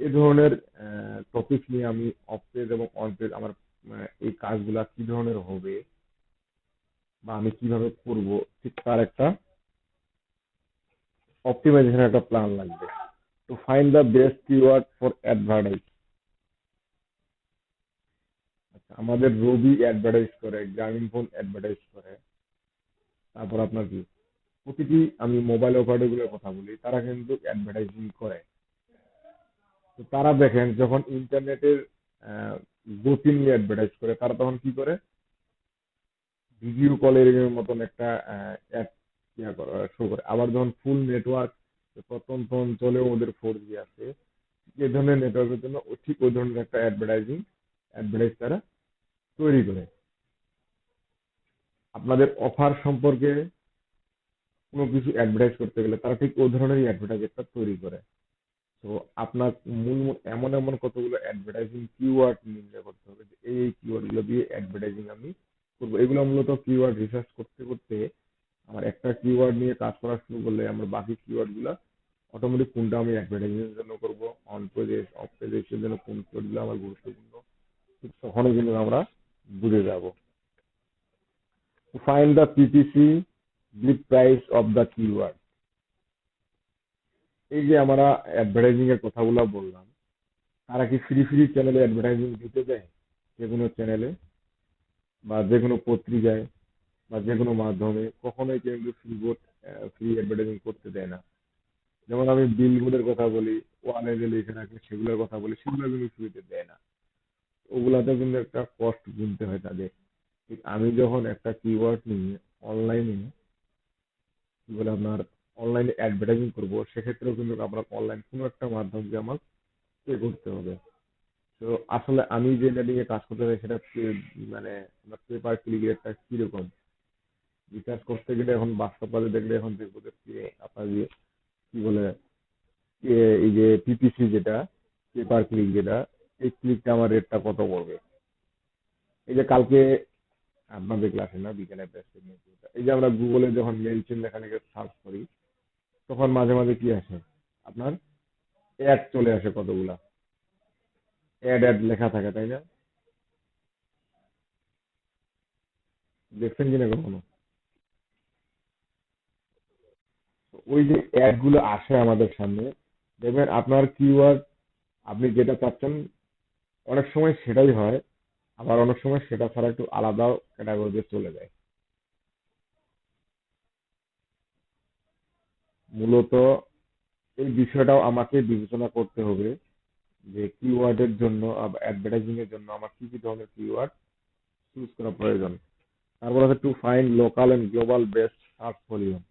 এই ধরনের টপিক নিয়ে আমি অফ পেজ এবং অন পেজ আমার এই কাজগুলা কি ধরনের হবে বা আমি কিভাবে করব, ঠিক তার একটা অপটিমাইজেশন একটা প্ল্যান লাগবে। To find the best keyword for advertise. আচ্ছা, আমাদের রবি অ্যাডভার্টাইজ করে, গ্রামীণ ফোন অ্যাডভার্টাইজ করে, তারপর আপনার কি প্রতিটি, আমি মোবাইল অপারেটর গুলোর কথা বলি, তারা কিন্তু অ্যাডভার্টাইজিং করে। তো তারা দেখেন যখন ইন্টারনেটের আহ, গতি নিয়ে অ্যাডভার্টাইজ করে, তারা তখন কি করে, ভিডিও কলের মতন একটা অ্যাড শো করে। আবার যখন ফুল নেটওয়ার্ক, প্রত্যন্ত অঞ্চলেও ওদের 4G আছে, এই ধরনের নেটওয়ার্কের জন্য ঠিক ওই ধরনের একটা অ্যাডভার্টাইজ তারা তৈরি করে। আপনাদের অফার সম্পর্কে কোনো কিছু অ্যাডভার্টাইজ করতে গেলে তারা ঠিক ওই ধরনেরই অ্যাডভার্টাইজ একটা তৈরি করে। তো আপনার মূল মূল এমন এমন কতগুলো অ্যাডভার্টাইজিং কিওয়ার্ড নির্ণয় করতে হবে যে এই কিওয়ার্ড গুলো দিয়ে অ্যাডভার্টাইজিং আমি করবো। এগুলো মূলত কিওয়ার্ড রিসার্চ করতে করতে আমার একটা কিওয়ার্ড নিয়ে কাজ করা শুরু করলে আমার বাকি কিওয়ার্ড গুলো অটোমেটিক কোনটা আমি অ্যাডভার্টাইজিং এর জন্য করবো, অন পেজে, অফ পেজে এর জন্য কোন কিওয়ার্ড গুলো আমার গুরুত্বপূর্ণ, ঠিক তখনই কিন্তু আমরা বুঝে যাব। To find the PPC, bid price of the keyword. এই যে আমরা অ্যাডভার্টাইজিং এর কথাগুলো বললাম, তারা কি ফ্রি ফ্রি চ্যানেলে অ্যাডভার্টাইজিং দিতে দেয়? যে কোনো চ্যানেলে বা যে কোনো পত্রিকায় বা যে কোনো মাধ্যমে কখনোই কিন্তু ফ্রি অ্যাডভার্টাইজিং করতে দেয় না। যেমন আমি বিলবোর্ডের কথা বলি, ওয়ালে যে লিখে রাখে সেগুলোর কথা বলি, সেগুলো কিন্তু ফ্রিতে দেয় না। ওগুলাতে কিন্তু একটা কস্ট গুনতে হয় তাদের। ঠিক আমি যখন একটা কিওয়ার্ড নিয়ে অনলাইনে কি বলে আপনার অনলাইনে অ্যাডভার্টাইজিং করবো, সেক্ষেত্রেও কিন্তু আপনার অনলাইন কোনো একটা মাধ্যমকে আমার পে করতে হবে। তো আসলে আমি যে এটা নিয়ে কাজ করতে চাই সেটা মানে আপনার পেপার ক্লিক রেটটা কিরকম, রিসার্চ করতে গেলে এখন বাস্তববাদী দেখলে এখন দেখবো যে আপনার যে কি বলে এই যে পিপিসি যেটা, পেপার ক্লিক যেটা, এই ক্লিকটা আমার রেটটা কত পড়বে। এই যে কালকে আপনাদের ক্লাসে না বিকেলে এই যে আমরা গুগলে যখন মেল চিন লেখা লিখে সার্চ করি, তখন মাঝে মাঝে কি আসে আপনার অ্যাড চলে আসে কতগুলা, অ্যাড অ্যাড লেখা থাকে, তাই না? দেখছেন কিনা কখনো? তো ওই যে অ্যাড গুলো আসে আমাদের সামনে, দেখবেন আপনার কিওয়ার্ড আপনি যেটা চাচ্ছেন অনেক সময় সেটাই হয়, আবার অনেক সময় সেটা ছাড়া একটু আলাদা ক্যাটাগরিতে চলে যায়। মূলত এই বিষয়টাও আমাকে বিবেচনা করতে হবে যে কিওয়ার্ডের জন্য, অ্যাডভার্টাইজিং এর জন্য আমার কি কি ধরনের কিওয়ার্ড চুজ করা প্রয়োজন। তারপর আছে to find local and global best search volume.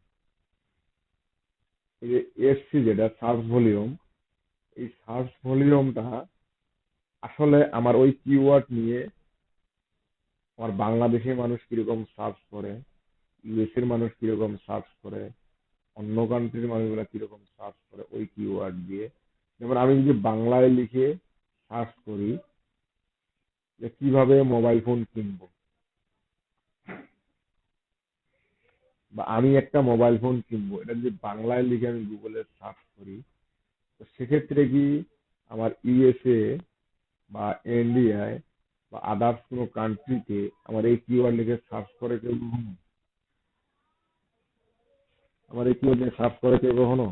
এই যে এসসি যেটা সার্চ ভলিউম, এই সার্চ ভলিউমটা আসলে আমার ওই কিওয়ার্ড নিয়ে আমার বাংলাদেশের মানুষ কিরকম সার্চ করে, ইউএস এর মানুষ কিরকম সার্চ করে, অন্য কান্ট্রির মানুষগুলা কিরকম সার্চ করে ওই কিওয়ার্ড দিয়ে। যেমন আমি যদি বাংলায় লিখে সার্চ করি যে কিভাবে মোবাইল ফোন কিনবো, বা আমি একটা মোবাইল ফোন কিনবো, এটা যদি বাংলায় লিখে আমি গুগলে সার্চ করি, তো সেক্ষেত্রে কি আমার ইউএসএ বা ইন্ডিয়ায় বা আদার্স কোনো কান্ট্রিতে আমার এই কিওয়ার্ড লিখে সার্চ করে কেউ কখনো? আমার এই কিওয়ার্ড লিখে সার্চ করে কেউ কখনো?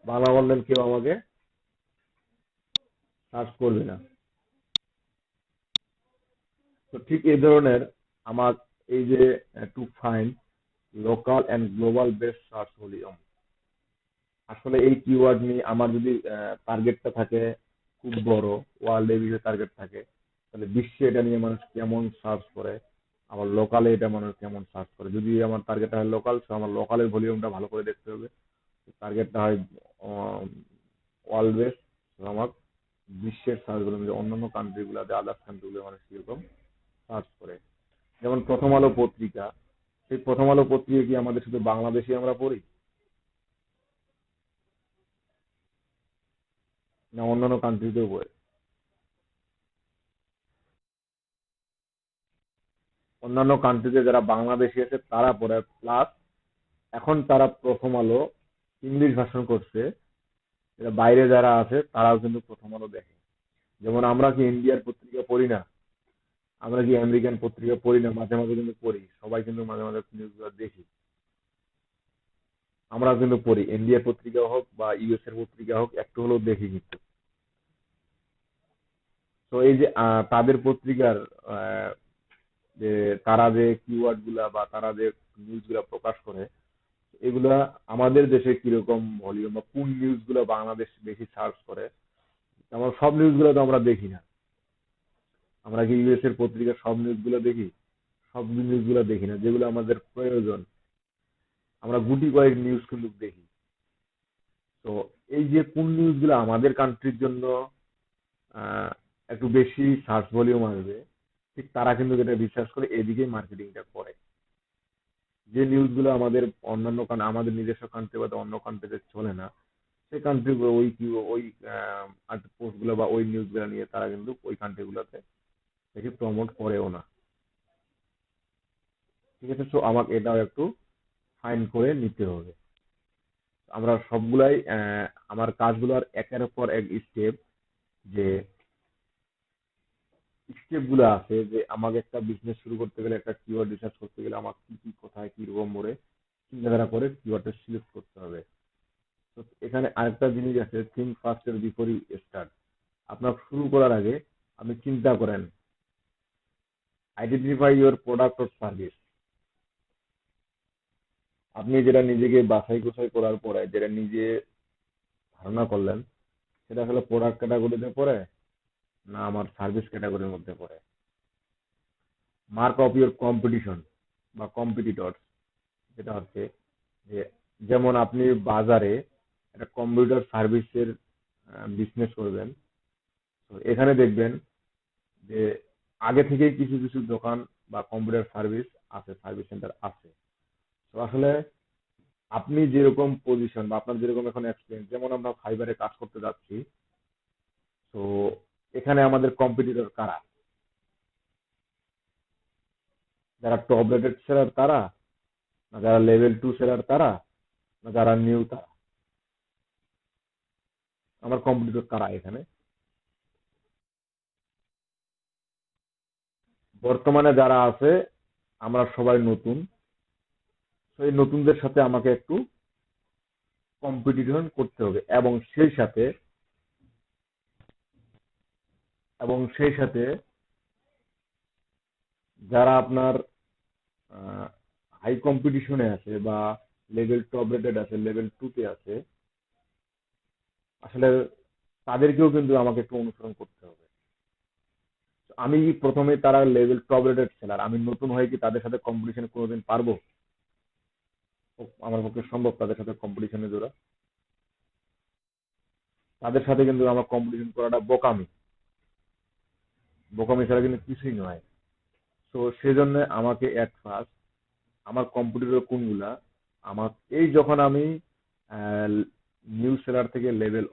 বাংলা বললেন কেউ আমাকে সার্চ করবে না। তো ঠিক এই ধরনের আমার এই যে two find local and global best search volume, আসলে এই কিওয়ার্ড নিয়ে আমার যদি টার্গেটটা থাকে খুব বড়, ওয়ার্ল্ডের বিষয়ে টার্গেট থাকে, তাহলে বিশ্বে এটা নিয়ে মানুষ কেমন সার্চ করে, আবার লোকালে এটা মানুষ কেমন সার্চ করে। যদি আমার টার্গেটটা হয় লোকাল, তো আমার লোকালের ভলিউমটা ভালো করে দেখতে হবে। টার্গেটটা হয় ওয়ার্ল্ড বেস, আমার বিশ্বের সার্চ ভলিউম, যে অন্যান্য কান্ট্রিগুলোতে আদার্স কান্ট্রিগুলো মানুষ কিরকম সার্চ করে। যেমন প্রথম আলো পত্রিকা, সেই প্রথম আলো পত্রিকা কি আমাদের শুধু বাংলাদেশে আমরা পড়ি, না অন্যান্য কান্ট্রিতেও পড়ে? অন্যান্য কান্ট্রিতে যারা বাংলাদেশি আছে তারা পড়ে, প্লাস এখন তারা প্রথম আলো ইংলিশ ভার্সন করছে, এটা বাইরে যারা আছে তারাও কিন্তু প্রথম আলো দেখে। যেমন আমরা কি ইন্ডিয়ার পত্রিকা পড়ি না, আমরা কি আমেরিকান পত্রিকা পড়ি না? মাঝে মাঝে কিন্তু পড়ি, সবাই কিন্তু মাঝে মাঝে নিউজগুলো দেখি। আমরা কিন্তু পড়ি, ইন্ডিয়ার পত্রিকা হোক বা ইউএস এর পত্রিকা হোক, একটু হলেও দেখি কিন্তু। তো এই যে তাদের পত্রিকার আহ, যে তারা যে কিওয়ার্ড গুলা বা তারা যে নিউজ গুলা প্রকাশ করে, এগুলা আমাদের দেশে কিরকম ভলিউম বা কোন নিউজ গুলা বাংলাদেশ বেশি সার্চ করে, আমরা সব নিউজ গুলো তো আমরা দেখি না। আমরা কি ইউএস এর পত্রিকার সব নিউজ গুলো দেখি? সব নিউজ গুলো দেখি না, যেগুলো আমাদের প্রয়োজন আমরা গুটি কয়েক নিউজ কিন্তু দেখি। তো এই যে কোন নিউজ গুলো আমাদের কান্ট্রির জন্য আহ, একটু বেশি সার্চ ভলিউম আসবে, ঠিক তারা কিন্তু এটা বিশ্বাস করে এদিকেই মার্কেটিংটা করে। যে নিউজ গুলো আমাদের অন্যান্য আমাদের নিজস্ব কান্ট্রি বা অন্য কান্ট্রিতে চলে না, সেই কান্ট্রি ওই ওই পোস্ট গুলো বা ওই নিউজ গুলো নিয়ে তারা কিন্তু ওই কান্ট্রি গুলোতে বেশি প্রমোট করেও না। ঠিক আছে, তো আমাকে এটাও একটু ফাইন করে নিতে হবে। আমরা সবগুলাই আমার কাজগুলোর একের পর এক স্টেপ, যে স্টেপ গুলো আছে, যে আমাকে একটা বিজনেস শুরু করতে গেলে, একটা কিওয়ার্ড রিসার্চ করতে গেলে আমার কি কি কোথায় কি রকম করে চিন্তাধারা করে কিওয়ার্ডটা সিলেক্ট করতে হবে। তো এখানে আরেকটা জিনিস আছে, থিঙ্ক ফার্স্ট এর বিফোর স্টার্ট। আপনার শুরু করার আগে আপনি চিন্তা করেন, identify your product or service. আপনি যেটা নিজেকে বাছাই কোছাই করার পরে যেটা নিজে ধারণা করলেন, সেটা আসলে প্রোডাক্ট ক্যাটাগরিতে পড়ে না আমার সার্ভিস ক্যাটাগরির মধ্যে পড়ে। মার্ক অফ ইউর কম্পিটিশন বা কম্পিটিটর, যেটা হচ্ছে যে, যেমন আপনি বাজারে একটা কম্পিউটার সার্ভিসের বিজনেস করবেন, তো এখানে দেখবেন যে আগে থেকেই কিছু কিছু দোকান বা কম্পিউটার সার্ভিস আছে, সার্ভিস সেন্টার আছে। তো আসলে আপনি যেরকম পজিশন বা আপনার যেরকম এখন এক্সপিরিয়েন্স, যেমন আমরা ফাইবারে কাজ করতে যাচ্ছি, তো এখানে আমাদের কম্পিটিটর কারা? যারা টপ রেটেড সেলার তারা, না যারা লেভেল 2 সেলার তারা, না যারা নিউ তারা? আমার কম্পিটিটর কারা এখানে? বর্তমানে যারা আছে আমরা সবাই নতুন, সেই নতুনদের সাথে আমাকে একটু কম্পিটিশন করতে হবে, এবং সেই সাথে যারা আপনার হাই কম্পিটিশনে আছে বা লেভেল টপ রেটেড আছে, লেভেল 2 তে আছে, আসলে তাদেরকেও কিন্তু আমাকে একটু অনুসরণ করতে হবে। আমি প্রথমে তারা লেভেল টপ রেটেড সেলার, আমি নতুন হয়ে কি তাদের সাথে কম্পিটিশনে কোনোদিন পারবো? আমার পক্ষে সম্ভব তাদের সাথে কম্পিটিশনে জোড়া? তাদের সাথে কিন্তু আমার কম্পিটিশন করাটা বোকামি, বোকামি ছাড়া কিন্তু কিছুই নয়। তো সেজন্য আমাকে এট ফার্স্ট আমার কম্পিটিটর কোনগুলা, আমার এই যখন আমি নিউ সেলার থেকে লেভেল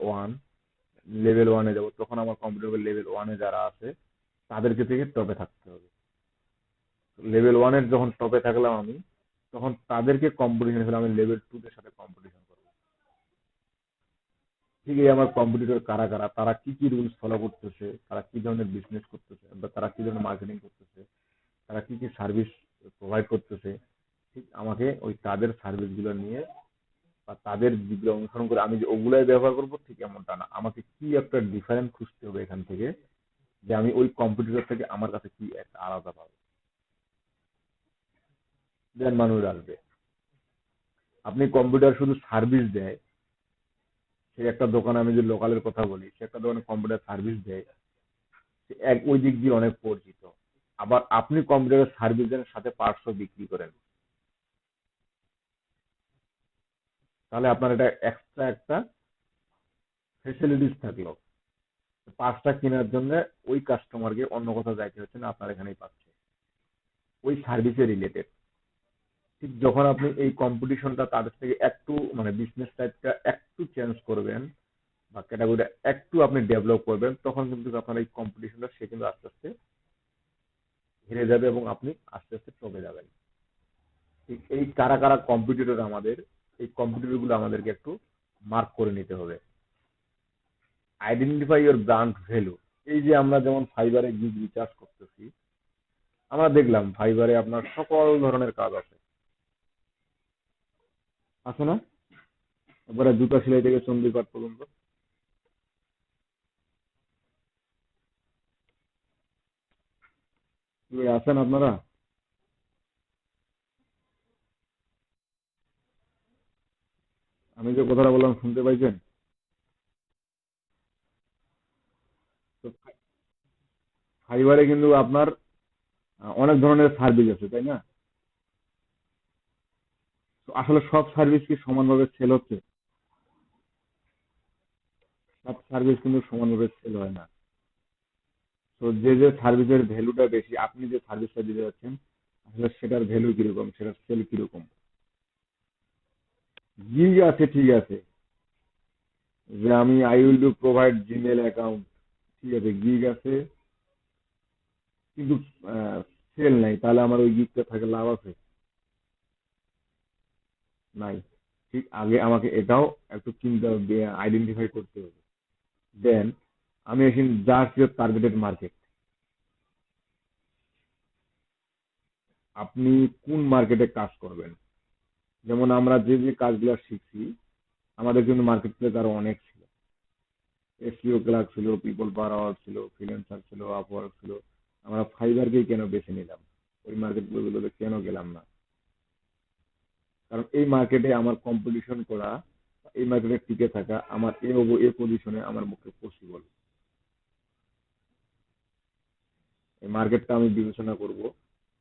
ওয়ানে যাব, তখন আমার কম্পিটিটর লেভেল ওয়ানে যারা আছে তাদেরকে থেকে টপে থাকতে হবে। লেভেল ওয়ানের যখন টপে থাকলাম আমি, তখন তাদেরকে কম্পিটিশন করে আমি লেভেল 2 দের সাথে কম্পিটিশন করবো। ঠিক এই আমার কম্পিটিটর কারা কারা, তারা কি কি রুলস ফলো করতেছে, তারা কি ধরনের বিজনেস করতেছে বা তারা কি ধরনের মার্কেটিং করতেছে, তারা কি কি সার্ভিস প্রোভাইড করতেছে, ঠিক আমাকে ওই তাদের সার্ভিস গুলো নিয়ে বা তাদের যেগুলো অনুসরণ করে আমি যে ওগুলাই ব্যবহার করবো ঠিক এমনটা না, আমাকে কি একটা ডিফারেন্ট খুঁজতে হবে এখান থেকে, যে আমি ওই কম্পিটিটর থেকে আমার কাছে কি একটা আলাদা পাবো, দেন মানুষ আসবে। আপনি কম্পিউটার শুধু সার্ভিস দেয়, সে একটা দোকানে, আমি যে লোকালের কথা বলি, সে একটা দোকানে কম্পিউটার সার্ভিস দেয়, সে এক ওই দিক দিয়ে অনেক পরিচিত। আবার আপনি কম্পিউটারের সার্ভিসের সাথে পার্টসও বিক্রি করেন, তাহলে আপনার এটা এক্সট্রা একটা ফেসিলিটিস থাকলো। পার্টসটা কেনার জন্য ওই কাস্টমারকে অন্য কোথাও যাইতে হচ্ছে না, আপনার এখানেই পাচ্ছে, ওই সার্ভিসে রিলেটেড। ঠিক যখন আপনি এই কম্পিটিশনটা তাদের থেকে একটু মানে বিজনেস টাইপটা একটু চেঞ্জ করবেন বা ক্যাটাগরিটা একটু আপনি ডেভেলপ করবেন, তখন কিন্তু আপনার এই কম্পিটিশনটা সে কিন্তু আস্তে আস্তে হেরে যাবে এবং আপনি আস্তে আস্তে টপে যাবেন। ঠিক এই কারা কারা কম্পিটিটর আমাদের, এই কম্পিটিটর গুলো আমাদেরকে একটু মার্ক করে নিতে হবে। Identify your brand value. এই যে আমরা যেমন ফাইবারে গিগ রিচার্জ করতেছি, আমরা দেখলাম ফাইবারে আপনার সকল ধরনের কাজ আছে, আছে না? একবারে জুতা সেলাই থেকে চণ্ডীপাঠ পর্যন্ত। কি ভাই, আছেন আপনারা? আমি যে কথাটা বললাম শুনতে পাইছেন? তো ফাইবারে কিন্তু আপনার অনেক ধরনের সার্ভিস আছে, তাই না? তো আসলে সব সার্ভিস কি সমানভাবে সেল হচ্ছে? সব সার্ভিস কিন্তু সমানভাবে সেল হয় না। তো যে যে সার্ভিসের ভ্যালুটা বেশি, আপনি যে সার্ভিসটা দিতে যাচ্ছেন আসলে সেটার ভ্যালু কিরকম, সেটার সেল কিরকম। গিগ আছে ঠিক আছে, যে আমি I will do provide Gmail account, ঠিক আছে গিগ আছে, কিন্তু সেল নাই, তাহলে আমার ওই গিগটা থাকে লাভ আছে? নাই। ঠিক আগে আমাকে এটাও একটু চিন্তা আইডেন্টিফাই করতে হবে। দেন আমি এখন জাস্ট ইউর টার্গেটেড মার্কেট, আপনি কোন মার্কেটে কাজ করবেন। যেমন আমরা যে যে কাজগুলো শিখছি, আমাদের কিন্তু মার্কেট প্লেস আরো অনেক ছিল, এসইও ক্লার্ক ছিল, পিপল পাওয়ার আওয়ার ছিল, ফ্রিল্যান্সার ছিল, আপওয়ার্ক ছিল। আমরা ফাইবারকেই কেন বেছে নিলাম, ওই মার্কেট গুলোতে কেন গেলাম না? কারণ এই মার্কেটে আমার কম্পিটিশন করা, এই মার্কেটে টিকে থাকা আমার এ পজিশনে আমার পক্ষে পসিবল। এই মার্কেটটা আমি বিবেচনা করব।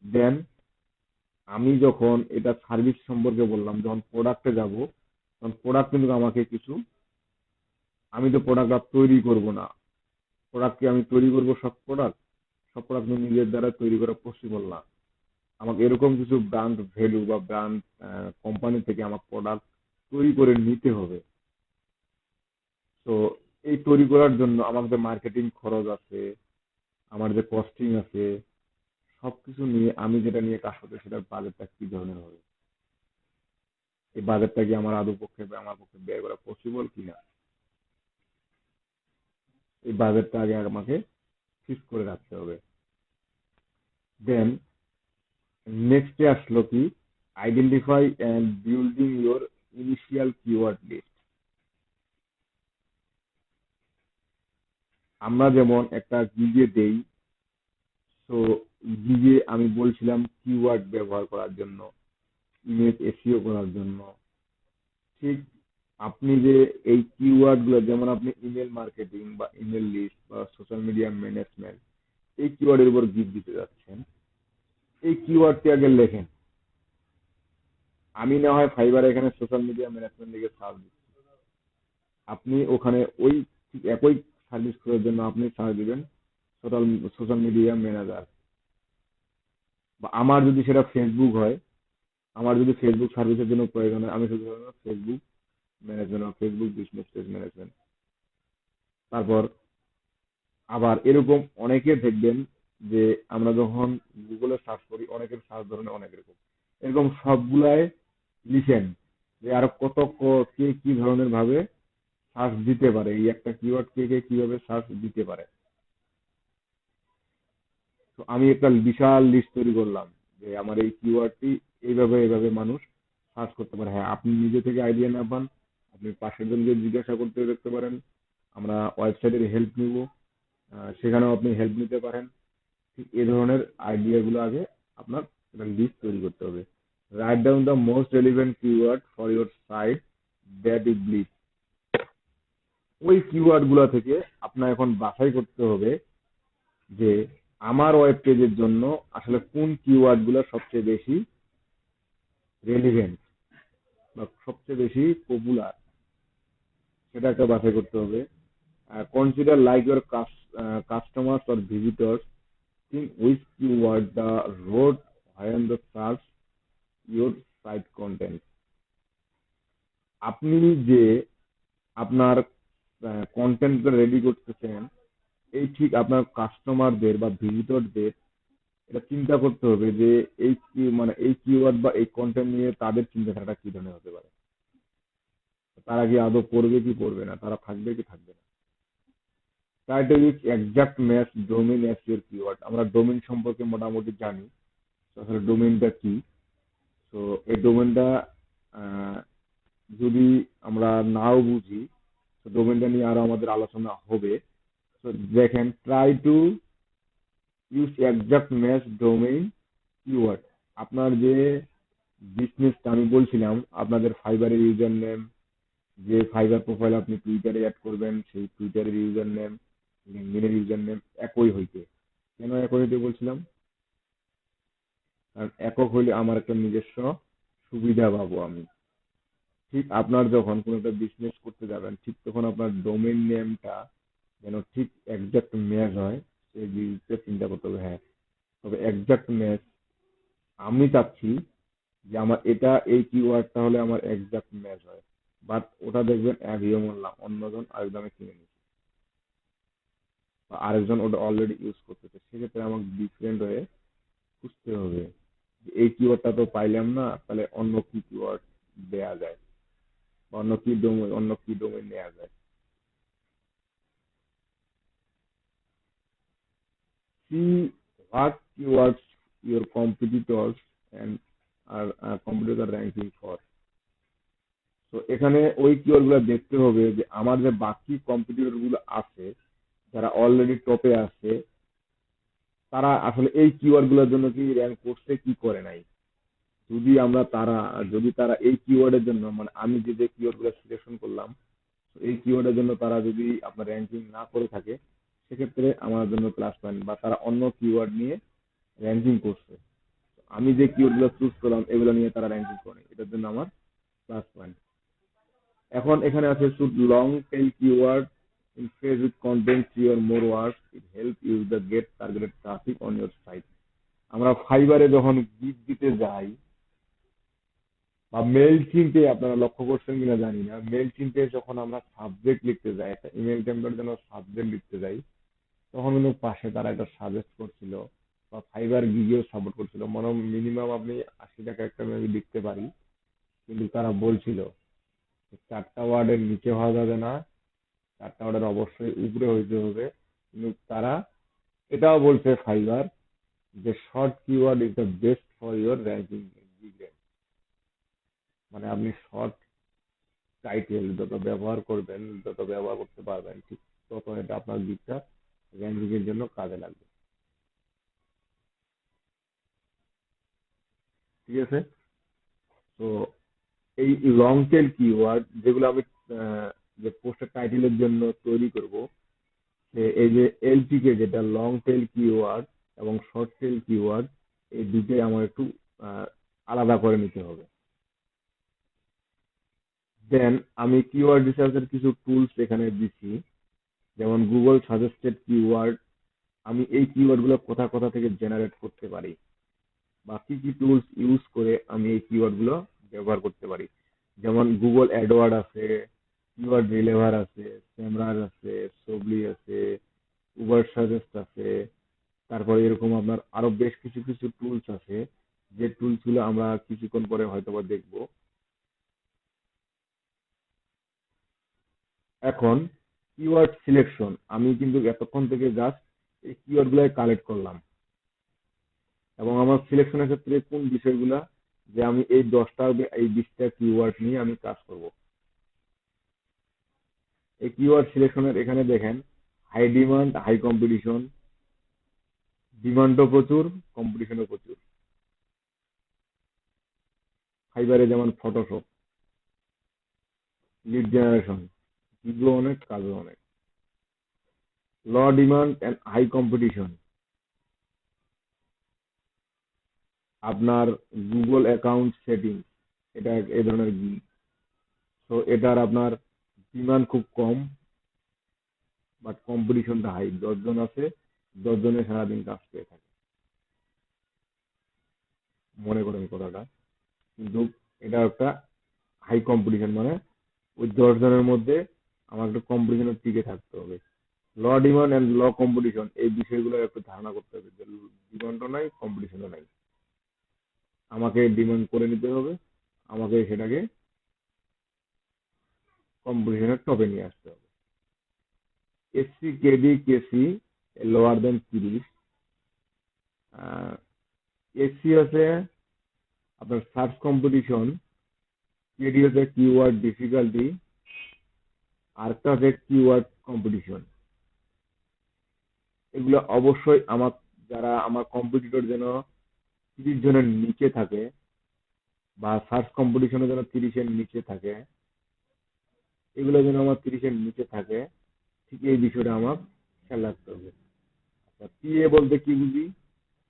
দেন আমি যখন এটা সার্ভিস সম্পর্কে বললাম, যখন প্রোডাক্টে যাব, তখন প্রোডাক্ট কিন্তু আমাকে কিছু, আমি তো প্রোডাক্ট আর তৈরি করব না। প্রোডাক্ট কি আমি তৈরি করব সব প্রোডাক্ট নিজের দ্বারা তৈরি করা পসিবল না। আমাকে এরকম কিছু ব্র্যান্ড ভ্যালু বা ব্র্যান্ড কোম্পানি থেকে আমার প্রোডাক্ট তৈরি করে নিতে হবে। তো এই তৈরি করার জন্য আমার যে মার্কেটিং খরচ আছে, আমার যে কস্টিং আছে, সবকিছু নিয়ে আমি যেটা নিয়ে কাজ করতে, সেটার বাজেটটা কি ধরনের হবে, এই বাজেটটা কি আমার আদৌ পক্ষে বা আমার পক্ষে ব্যয় করা পসিবল কিনা, এই বাজেটটা আগে আমাকে ফিক্স করে রাখতে হবে। দেন নেক্সটে আসলো কি, identify and building your initial keyword list. আমরা যেমন একটা গিগে দেই, তো গিগে আমি বলছিলাম কিওয়ার্ড ব্যবহার করার জন্য, ইমেজ এসইও করার জন্য। ঠিক আপনি যে এই কিওয়ার্ড গুলো, যেমন আপনি ইমেল মার্কেটিং বা ইমেল লিস্ট বা সোশ্যাল মিডিয়া ম্যানেজমেন্ট, এই কিওয়ার্ডের উপর গিগ দিতে যাচ্ছেন, এই কিওয়ার্ডটি আগে লেখেন। আমি না হয় ফাইবার এখানে সোশ্যাল মিডিয়া ম্যানেজমেন্ট লিখে সার্চ দিচ্ছি, আপনি ওখানে ওই ঠিক একই সার্ভিস করার জন্য আপনি সার্চ দিবেন সোশ্যাল সোশ্যাল মিডিয়া ম্যানেজার। বা আমার যদি সেটা ফেসবুক হয়, আমার যদি ফেসবুক সার্ভিসের জন্য প্রয়োজন হয়, আমি শুধু ফেসবুক ম্যানেজমেন্ট বা ফেসবুক বিজনেস পেজ ম্যানেজমেন্ট। তারপর আবার এরকম অনেকে দেখবেন যে আমরা যখন গুগলে সার্চ করি, অনেকের সার্চ ধরনের অনেক রকম, এরকম সবগুলাই লিখেন যে আর কত কে কি ধরনের ভাবে সার্চ দিতে পারে, এই একটা কিওয়ার্ড কে কে কিভাবে সার্চ দিতে পারে। তো আমি একটা বিশাল লিস্ট তৈরি করলাম যে আমার এই কিওয়ার্ডটি এইভাবে এইভাবে মানুষ সার্চ করতে পারে। হ্যাঁ, আপনি নিজে থেকে আইডিয়া না পান, আপনি পাশের জনকে জিজ্ঞাসা করতে দেখতে পারেন, আমরা ওয়েবসাইটের হেল্প নিব, সেখানেও আপনি হেল্প নিতে পারেন। ঠিক এই ধরনের আইডিয়া গুলো আগে আপনার একটা লিস্ট তৈরি করতে হবে। Write down the most relevant keyword for your site that is live. ওই কিওয়ার্ড গুলা থেকে আপনার এখন বাছাই করতে হবে যে আমার ওয়েব পেজের জন্য আসলে কোন কিওয়ার্ড গুলো সবচেয়ে বেশি রেলিভেন্ট বা সবচেয়ে বেশি পপুলার, সেটা একটা বাছাই করতে হবে। Consider like your customers or visitors think which keyword the road when the search your site content. আপনি যে আপনার কন্টেন্ট রেডি করতেছেন, এই ঠিক আপনার কাস্টমারদের বা ভিজিটরদের এটা চিন্তা করতে হবে যে এই মানে এই কিওয়ার্ড বা এই কন্টেন্ট নিয়ে তাদের চিন্তাধারাটা কি ধরনের হতে পারে, তারা কি আদৌ করবে কি করবে না, তারা থাকবে কি থাকবে না। Try to use exact match domain as your keyword. আমরা ডোমেইন সম্পর্কে মোটামুটি জানি, তো আসলে ডোমেইনটা কি। তো এই ডোমেনটা যদি আমরা নাও বুঝি, তো ডোমেনটা নিয়ে আরো আমাদের আলোচনা হবে। তো দেখেন, try to use exact match domain keyword. আপনার যে বিজনেসটা আমি বলছিলাম, আপনাদের ফাইবারের ইউজার নেম, যে ফাইবার প্রোফাইল আপনি টুইটারে অ্যাড করবেন, সেই টুইটারের ইউজার নেম, লিঙ্কডইনের ইউজার নেম একই হইতে। কেন একই হইতে বলছিলাম? কারণ একক হইলে আমার একটা নিজস্ব সুবিধা পাবো আমি। ঠিক আপনার যখন কোনো একটা বিজনেস করতে যাবেন, ঠিক তখন আপনার ডোমেইন নেমটা যেন ঠিক একজাক্ট ম্যাচ হয়, সেই জিনিসটা চিন্তা করতে হবে। হ্যাঁ, তবে একজাক্ট ম্যাচ আমি চাচ্ছি যে আমার এটা এই কিওয়ার্ডটা হলে আমার একজাক্ট ম্যাচ হয়, বাট ওটা দেখবেন একজন অন্যজন আরেকজনে কিনে নিচ্ছে বা আরেকজন ওটা অলরেডি ইউজ করতেছে, সেক্ষেত্রে আমাকে ডিফারেন্ট হয়ে খুঁজতে হবে যে এই কিওয়ার্ডটা তো পাইলাম না, তাহলে অন্য কি কিওয়ার্ড দেয়া যায়, অন্য কি ডোমেইন নেওয়া যায়। See what keywords your competitors and are competitor ranking for. তো এখানে ওই কিওয়ার্ড গুলো দেখতে হবে যে আমার যে বাকি কম্পিটিটর গুলো আছে, যারা অলরেডি টপে আছে, তারা আসলে এই কিওয়ার্ড গুলোর জন্য কি র্যাঙ্ক করছে কি করে নাই। যদি আমরা তারা যদি তারা এই কিওয়ার্ডের জন্য, মানে আমি যে যে কিওয়ার্ড গুলো সিলেকশন করলাম, তো এই কিওয়ার্ডের জন্য তারা যদি আপনার র্যাঙ্কিং না করে থাকে, সেক্ষেত্রে আমার জন্য প্লাস পয়েন্ট, বা তারা অন্য কিওয়ার্ড নিয়ে র্যাঙ্কিং করছে, আমি যে কিওয়ার্ড গুলো চুজ করলাম এগুলো নিয়ে তারা র্যাঙ্কিং করে, এটার জন্য আমার প্লাস পয়েন্ট। এখন এখানে আছে should long tail keyword in phrase with content 3 or more words, it help you the get targeted traffic on your site. আমরা ফাইবারে যখন গিগ দিতে যাই বা মেল চিনতে, আপনারা লক্ষ্য করছেন কিনা জানি না, মেল চিনতে যখন আমরা সাবজেক্ট লিখতে যাই, একটা ইমেল টেমপ্লেট যেন সাবজেক্ট লিখতে যাই, তখন কিন্তু পাশে তারা এটা সাজেস্ট করছিল বা ফাইবার গিগেও সাপোর্ট করছিল, মনে মিনিমাম আপনি 80 টাকা একটা মেবি লিখতে পারি, কিন্তু তারা বলছিল 4টা ওয়ার্ডের নিচে হওয়া যাবে না, 4টা ওয়ার্ডের অবশ্যই উপরে হইতে হবে। কিন্তু তারা এটাও বলছে ফাইবার যে short keyword is the best for your ranking. মানে আপনি শর্ট টাইটেল যত ব্যবহার করবেন, যত ব্যবহার করতে পারবেন, ঠিক তত এটা আপনার দিকটা র্যাঙ্কিং এর জন্য কাজে লাগবে। ঠিক আছে? তো এই লং টেল কিওয়ার্ড যেগুলো আমি যে পোস্টের টাইটেলের জন্য তৈরি করব, এই যে এলটিকে, যেটা লং টেল কিওয়ার্ড এবং শর্ট টেল কিওয়ার্ড, এই দুটোই আমার একটু আলাদা করে নিতে হবে। দেন আমি কিওয়ার্ড রিসার্চের কিছু টুলস এখানে দিচ্ছি, যেমন গুগল সাজেস্টেড কিওয়ার্ড। আমি এই কিওয়ার্ড গুলো কোথা কোথা থেকে জেনারেট করতে পারি বা কি কি টুলস ইউজ করে আমি এই কিওয়ার্ড গুলো ব্যবহার করতে পারি। যেমন গুগল অ্যাডওয়ার্ড আছে, কিওয়ার্ড রিলেভার আছে, সেমরার আছে, সোবলি আছে, উবার সাজেস্ট আছে। তারপরে এরকম আপনার আরো বেশ কিছু কিছু টুলস আছে, যে টুলস গুলো আমরা কিছুক্ষণ পরে হয়তোবা দেখবো। এখন কিওয়ার্ড সিলেকশন, আমি কিন্তু এতক্ষণ থেকে জাস্ট এই কিওয়ার্ড গুলাই কালেক্ট করলাম, এবং আমার সিলেকশনের ক্ষেত্রে কোন বিষয়গুলা যে আমি এই 10টা এই 20টা কিওয়ার্ড নিয়ে আমি কাজ করব। এই কিওয়ার্ড সিলেকশনের এখানে দেখেন হাই ডিমান্ড, হাই কম্পিটিশন, ডিমান্ডও প্রচুর, কম্পিটিশনও প্রচুর। ফাইবারে যেমন ফটোশপ, লিড জেনারেশন, ভিডিও অনেক, কাজও অনেক। ল ডিমান্ড এন্ড হাই কম্পিটিশন, আপনার গুগল অ্যাকাউন্ট সেটিং, এটা এই ধরনের গিগ। তো এটার আপনার ডিমান্ড খুব কম, বাট কম্পিটিশনটা হাই। 10 জন আছে, 10 জনে সারাদিন কাজ পেয়ে থাকে, মনে করেন কথাটা। কিন্তু এটা একটা হাই কম্পিটিশন, মানে ওই 10 জনের মধ্যে আমার একটা কম্পিটিশনের টিকে থাকতে হবে। ল ডিমান্ড এন্ড ল কম্পিটিশন, এই বিষয়গুলো একটু ধারণা করতে হবে যে ডিমান্ডও নাই, কম্পিটিশনও নাই, আমাকে ডিমান্ড করে নিতে হবে, আমাকে সেটাকে কম্পিটিশনের টপে নিয়ে আসতে হবে। এসসি, কেডি, কেসি লোয়ার দেন 30। এসসি হচ্ছে আপনার সার্চ কম্পিটিশন, কেডি হচ্ছে কিওয়ার্ড ডিফিকাল্টি, আরেকটা হচ্ছে কিওয়ার্ড কম্পিটিশন। এগুলো অবশ্যই আমার, যারা আমার কম্পিটিটর যেন 30 জনের নিচে থাকে, বা সার্চ কম্পিটিশনে যেন 30-এর নিচে থাকে, এগুলো যেন আমার 30-এর নিচে থাকে, ঠিক এই বিষয়টা আমার খেয়াল রাখতে হবে। আচ্ছা, পিএ বলতে কি বুঝি?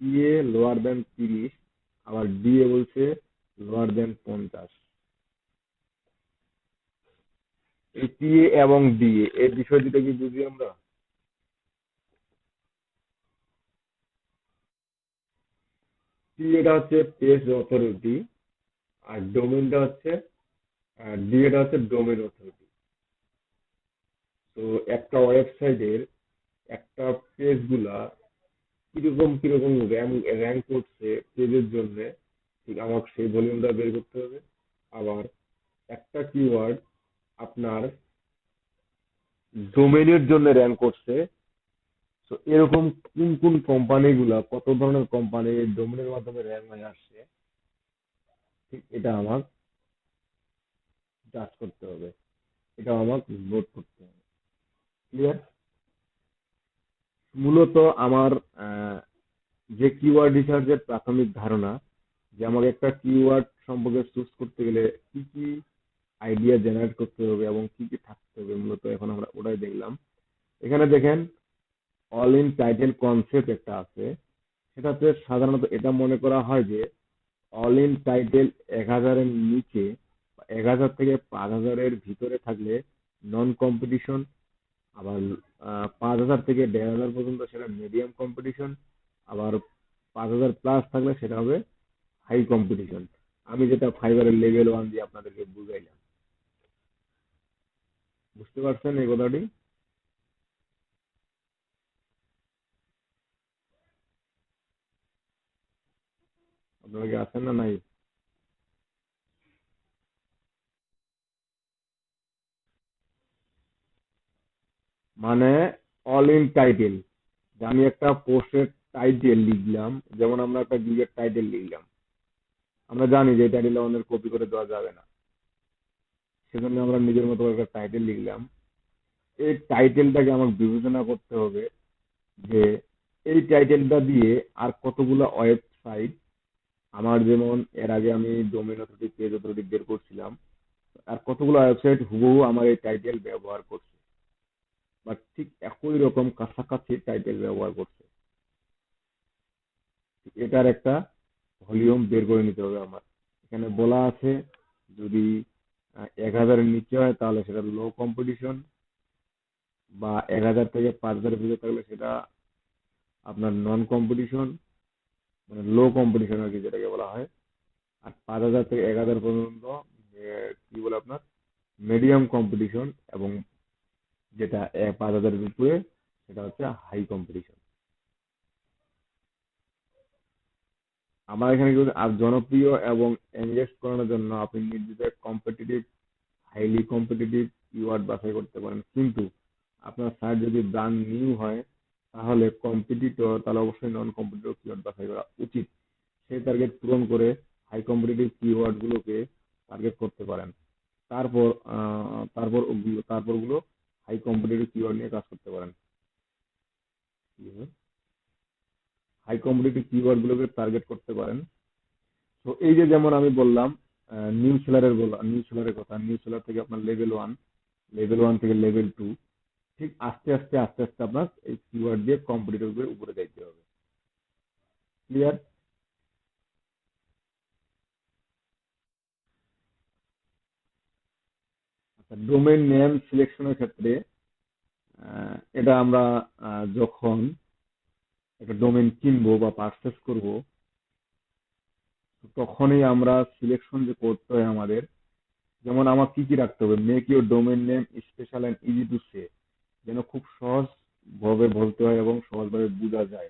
পিএ লোয়ার দেন 30, আবার ডিএ বলছে লোয়ার দেন 50। এই পিএ এবং ডিএ এই বিষয় দুটো কি বুঝি আমরা? পিএটা হচ্ছে পেজ অথরিটি, আর ডোমেনটা হচ্ছে, ডিএটা হচ্ছে ডোমেন অথরিটি। তো একটা ওয়েবসাইটের একটা পেজ গুলা কিরকম কিরকম র্যাঙ্ক করছে পেজের জন্য, ঠিক আমাকে সেই ভলিউমটা বের করতে হবে। আবার একটা কিওয়ার্ড আপনার ডোমেনের জন্য র্যাঙ্ক করছে, তো এরকম কোন কোন কোম্পানিগুলা, কত ধরনের কোম্পানি ডোমেনের মাধ্যমে র্যাঙ্ক হয়ে আসছে, ঠিক এটা আমার জাজ করতে হবে, এটা আমার নোট করতে হবে। ক্লিয়ার? মূলত আমার যে কিওয়ার্ড রিসার্চের প্রাথমিক ধারণা, যে আমাকে একটা কিওয়ার্ড সম্পর্কে চুজ করতে গেলে কি কি আইডিয়া জেনারেট করতে হবে এবং কি কি থাকতে হবে, মূলত এখন আমরা ওটাই দেখলাম। এখানে দেখেন অল ইন টাইটেল কনসেপ্ট একটা আছে, সেটাতে সাধারণত এটা মনে করা হয় যে অল ইন টাইটেল 1000-এর নিচে, 1000 থেকে 5000-এর ভিতরে থাকলে নন কম্পিটিশন, আবার 5000 থেকে 1500 পর্যন্ত সেটা মিডিয়াম কম্পিটিশন, আবার 5000 প্লাস থাকলে সেটা হবে হাই কম্পিটিশন। আমি যেটা ফাইবারের লেভেল 1 দিয়ে আপনাদেরকে বুঝাইলাম, বুঝতে পারছেন এই কথাটি? আপনারা কি আছেন না নাই? মানে অল ইন টাইটেল, যে আমি একটা পোস্টের টাইটেল লিখলাম, যেমন আমরা একটা গিগের টাইটেল লিখলাম, আমরা জানি যে এই টাইটেলটা অন্যের কপি করে দেওয়া যাবে না, সেজন্য আমরা নিজের মতো করে একটা টাইটেল লিখলাম। এই টাইটেলটাকে আমাকে বিবেচনা করতে হবে যে এই টাইটেলটা দিয়ে আর কতগুলো ওয়েবসাইট, আমার যেমন এর আগে আমি ডোমেন অথরিটি, পেজ অথরিটি বের করছিলাম, আর কতগুলো ওয়েবসাইট হুবহু আমার এই টাইটেল ব্যবহার করছে, বা ঠিক একই রকম কাছাকাছি টাইটেল ব্যবহার করছে। এটার একটা ভলিউম বের করে নিতে হবে আমার। এখানে বলা আছে যদি 1000-এর নিচে হয় তাহলে সেটা লো কম্পিটিশন, বা 1000 থেকে 5000-এর ভিতরে থাকলে সেটা আপনার নন কম্পিটিশন, মানে লো কম্পিটিশন আর কি, যেটাকে বলা হয়। আর 5000 থেকে 1000 পর্যন্ত কি বলে আপনার মিডিয়াম কম্পিটিশন, এবং যেটা 5000-এর উপরে সেটা হচ্ছে হাই কম্পিটিশন। আমার এখানে কিন্তু আর জনপ্রিয় এবং এনগেজ করানোর জন্য আপনি নির্দিষ্ট কম্পিটিটিভ হাইলি কম্পিটিটিভ কিওয়ার্ড বাছাই করতে পারেন। কিন্তু আপনার সাইট যদি ব্র্যান্ড নিউ হয় তাহলে অবশ্যই নন কম্পিটিটিভ কিওয়ার্ড বাছাই করা উচিত। সেই টার্গেট পূরণ করে হাই কম্পিটিটিভ কিওয়ার্ড গুলোকে টার্গেট করতে পারেন। তারপর তারপরগুলো হাই কম্পিটিটিভ কিওয়ার্ড নিয়ে কাজ করতে পারেন। হাই কম্পিটিটিভ কিওয়ার্ড গুলোকে টার্গেট করতে পারেন। তো এই যে যেমন আমি বললাম নিউ সেলারের কথা, নিউ সেলার থেকে আপনার লেভেল 1 থেকে লেভেল 2, ঠিক আস্তে আস্তে আপনার এই কিওয়ার্ড দিয়ে কম্পিটিটরের উপরে যাইতে হবে। ক্লিয়ার? আচ্ছা, ডোমেইন নেম সিলেকশনের ক্ষেত্রে এটা আমরা যখন একটা ডোমেইন কিনবো বা পারচেস করব তখনই আমরা সিলেকশন যে করতে হয় আমাদের, যেমন আমার কি কি রাখতে হবে, make your domain name special and easy to say, যেন খুব সহজ ভাবে বলতে হয় এবং সহজভাবে বোঝা যায়।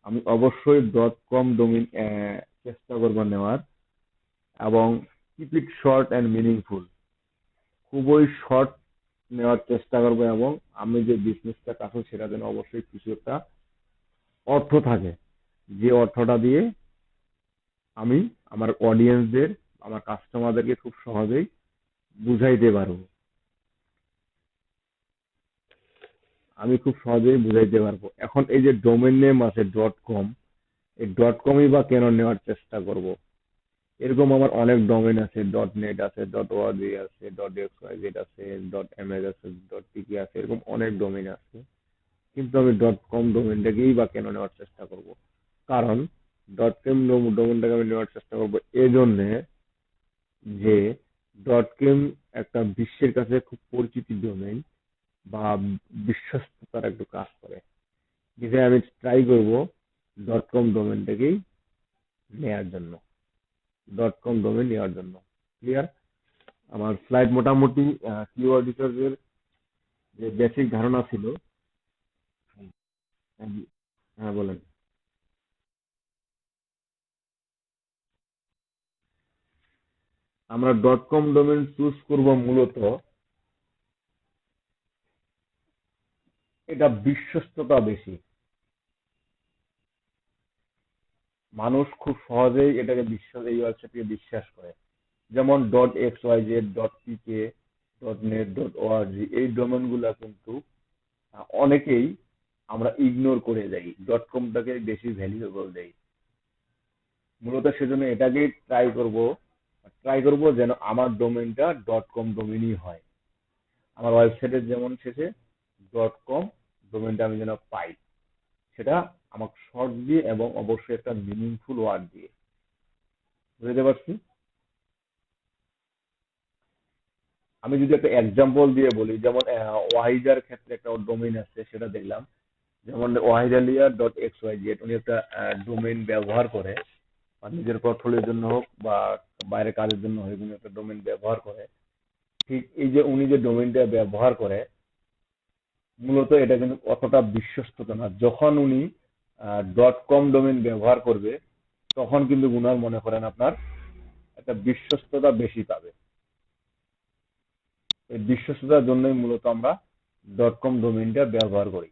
আমি অবশ্যই .com ডোমেইন চেষ্টা করবো নেওয়ার, এবং keep it short and meaningful, খুবই শর্ট নেওয়ার চেষ্টা করবো, এবং আমি যে বিজনেসটা কাছে সেটা যেন অবশ্যই কিছু একটা অর্থ থাকে, যে অর্থটা দিয়ে আমি আমার অডিয়েন্সদের, আমার কাস্টমারদেরকে খুব সহজেই বুঝাইতে পারবো। এখন এই যে ডোমেইন নেম আছে .com, এই .comই বা কেন নেওয়ার চেষ্টা করব? এরকম আমার অনেক ডোমেইন আছে, .net আছে, .org আছে, .xyz আছে, .ms আছে, .tk আছে, এরকম অনেক ডোমেইন আছে। কিন্তু আমি .com ডোমেইনটাকেই বা কেন নেওয়ার চেষ্টা করব? কারণ .com ডোমেইনটাকে আমি নেওয়ার চেষ্টা করব এই জন্যে যে .com একটা বিশ্বের কাছে খুব পরিচিত ডোমেইন বা বিশ্বস্ততার একটু কাজ করে। যেটা আমি ট্রাই করব .com ডোমেইনটাকেই নেওয়ার জন্য, .com ডোমেইন নেওয়ার জন্য। ক্লিয়ার? আমার স্লাইড মোটামুটি কিওয়ার্ড রিসার্চের যে বেসিক ধারণা ছিল। হ্যাঁ বলেন। আমরা .com ডোমেইন চুজ করব মূলত এটা বিশ্বস্ততা বেশি, মানুষ খুব সহজেই এটাকে এই ওয়েবসাইটকে বিশ্বাস করে। যেমন .xyz, .tk, .net, .org এই ডোমেইন গুলা কিন্তু অনেকেই আমরা ইগনোর করে যাই, .comটাকে বেশি ভ্যালুয়েবল দেই। মূলত সেজন্য এটাকেই ট্রাই করব যেন আমার ডোমেইনটা .com ডোমেইনই হয়। আমার ওয়েবসাইটের যেমন শেষে .com ডোমেইনটা আমি যেন পাই, সেটা আমাকে শর্ট দিয়ে এবং অবশ্যই একটা মিনিংফুল ওয়ার্ড দিয়ে। বুঝতে পারছি? আমি যদি একটা এক্সাম্পল দিয়ে বলি, যেমন ওয়াহিদার ক্ষেত্রে একটা ডোমেইন আছে, সেটা দেখলাম। যেমন wahidalia.xyz, উনি একটা ডোমেইন ব্যবহার করে, বা নিজের পোর্টফোলিওর জন্য হোক বা বাইরে কাজের জন্য হোক, উনি একটা ডোমেইন ব্যবহার করে। ঠিক এই যে উনি যে ডোমেইনটা ব্যবহার করে, মূলত এটা কিন্তু অতটা বিশ্বস্ততা না। যখন উনি .com ডোমেইন ব্যবহার করবে তখন কিন্তু উনার মনে করেন আপনার একটা বিশ্বস্ততা বেশি পাবে। এই বিশ্বস্ততার জন্যই মূলত আমরা .com ডোমেইনটা ব্যবহার করি।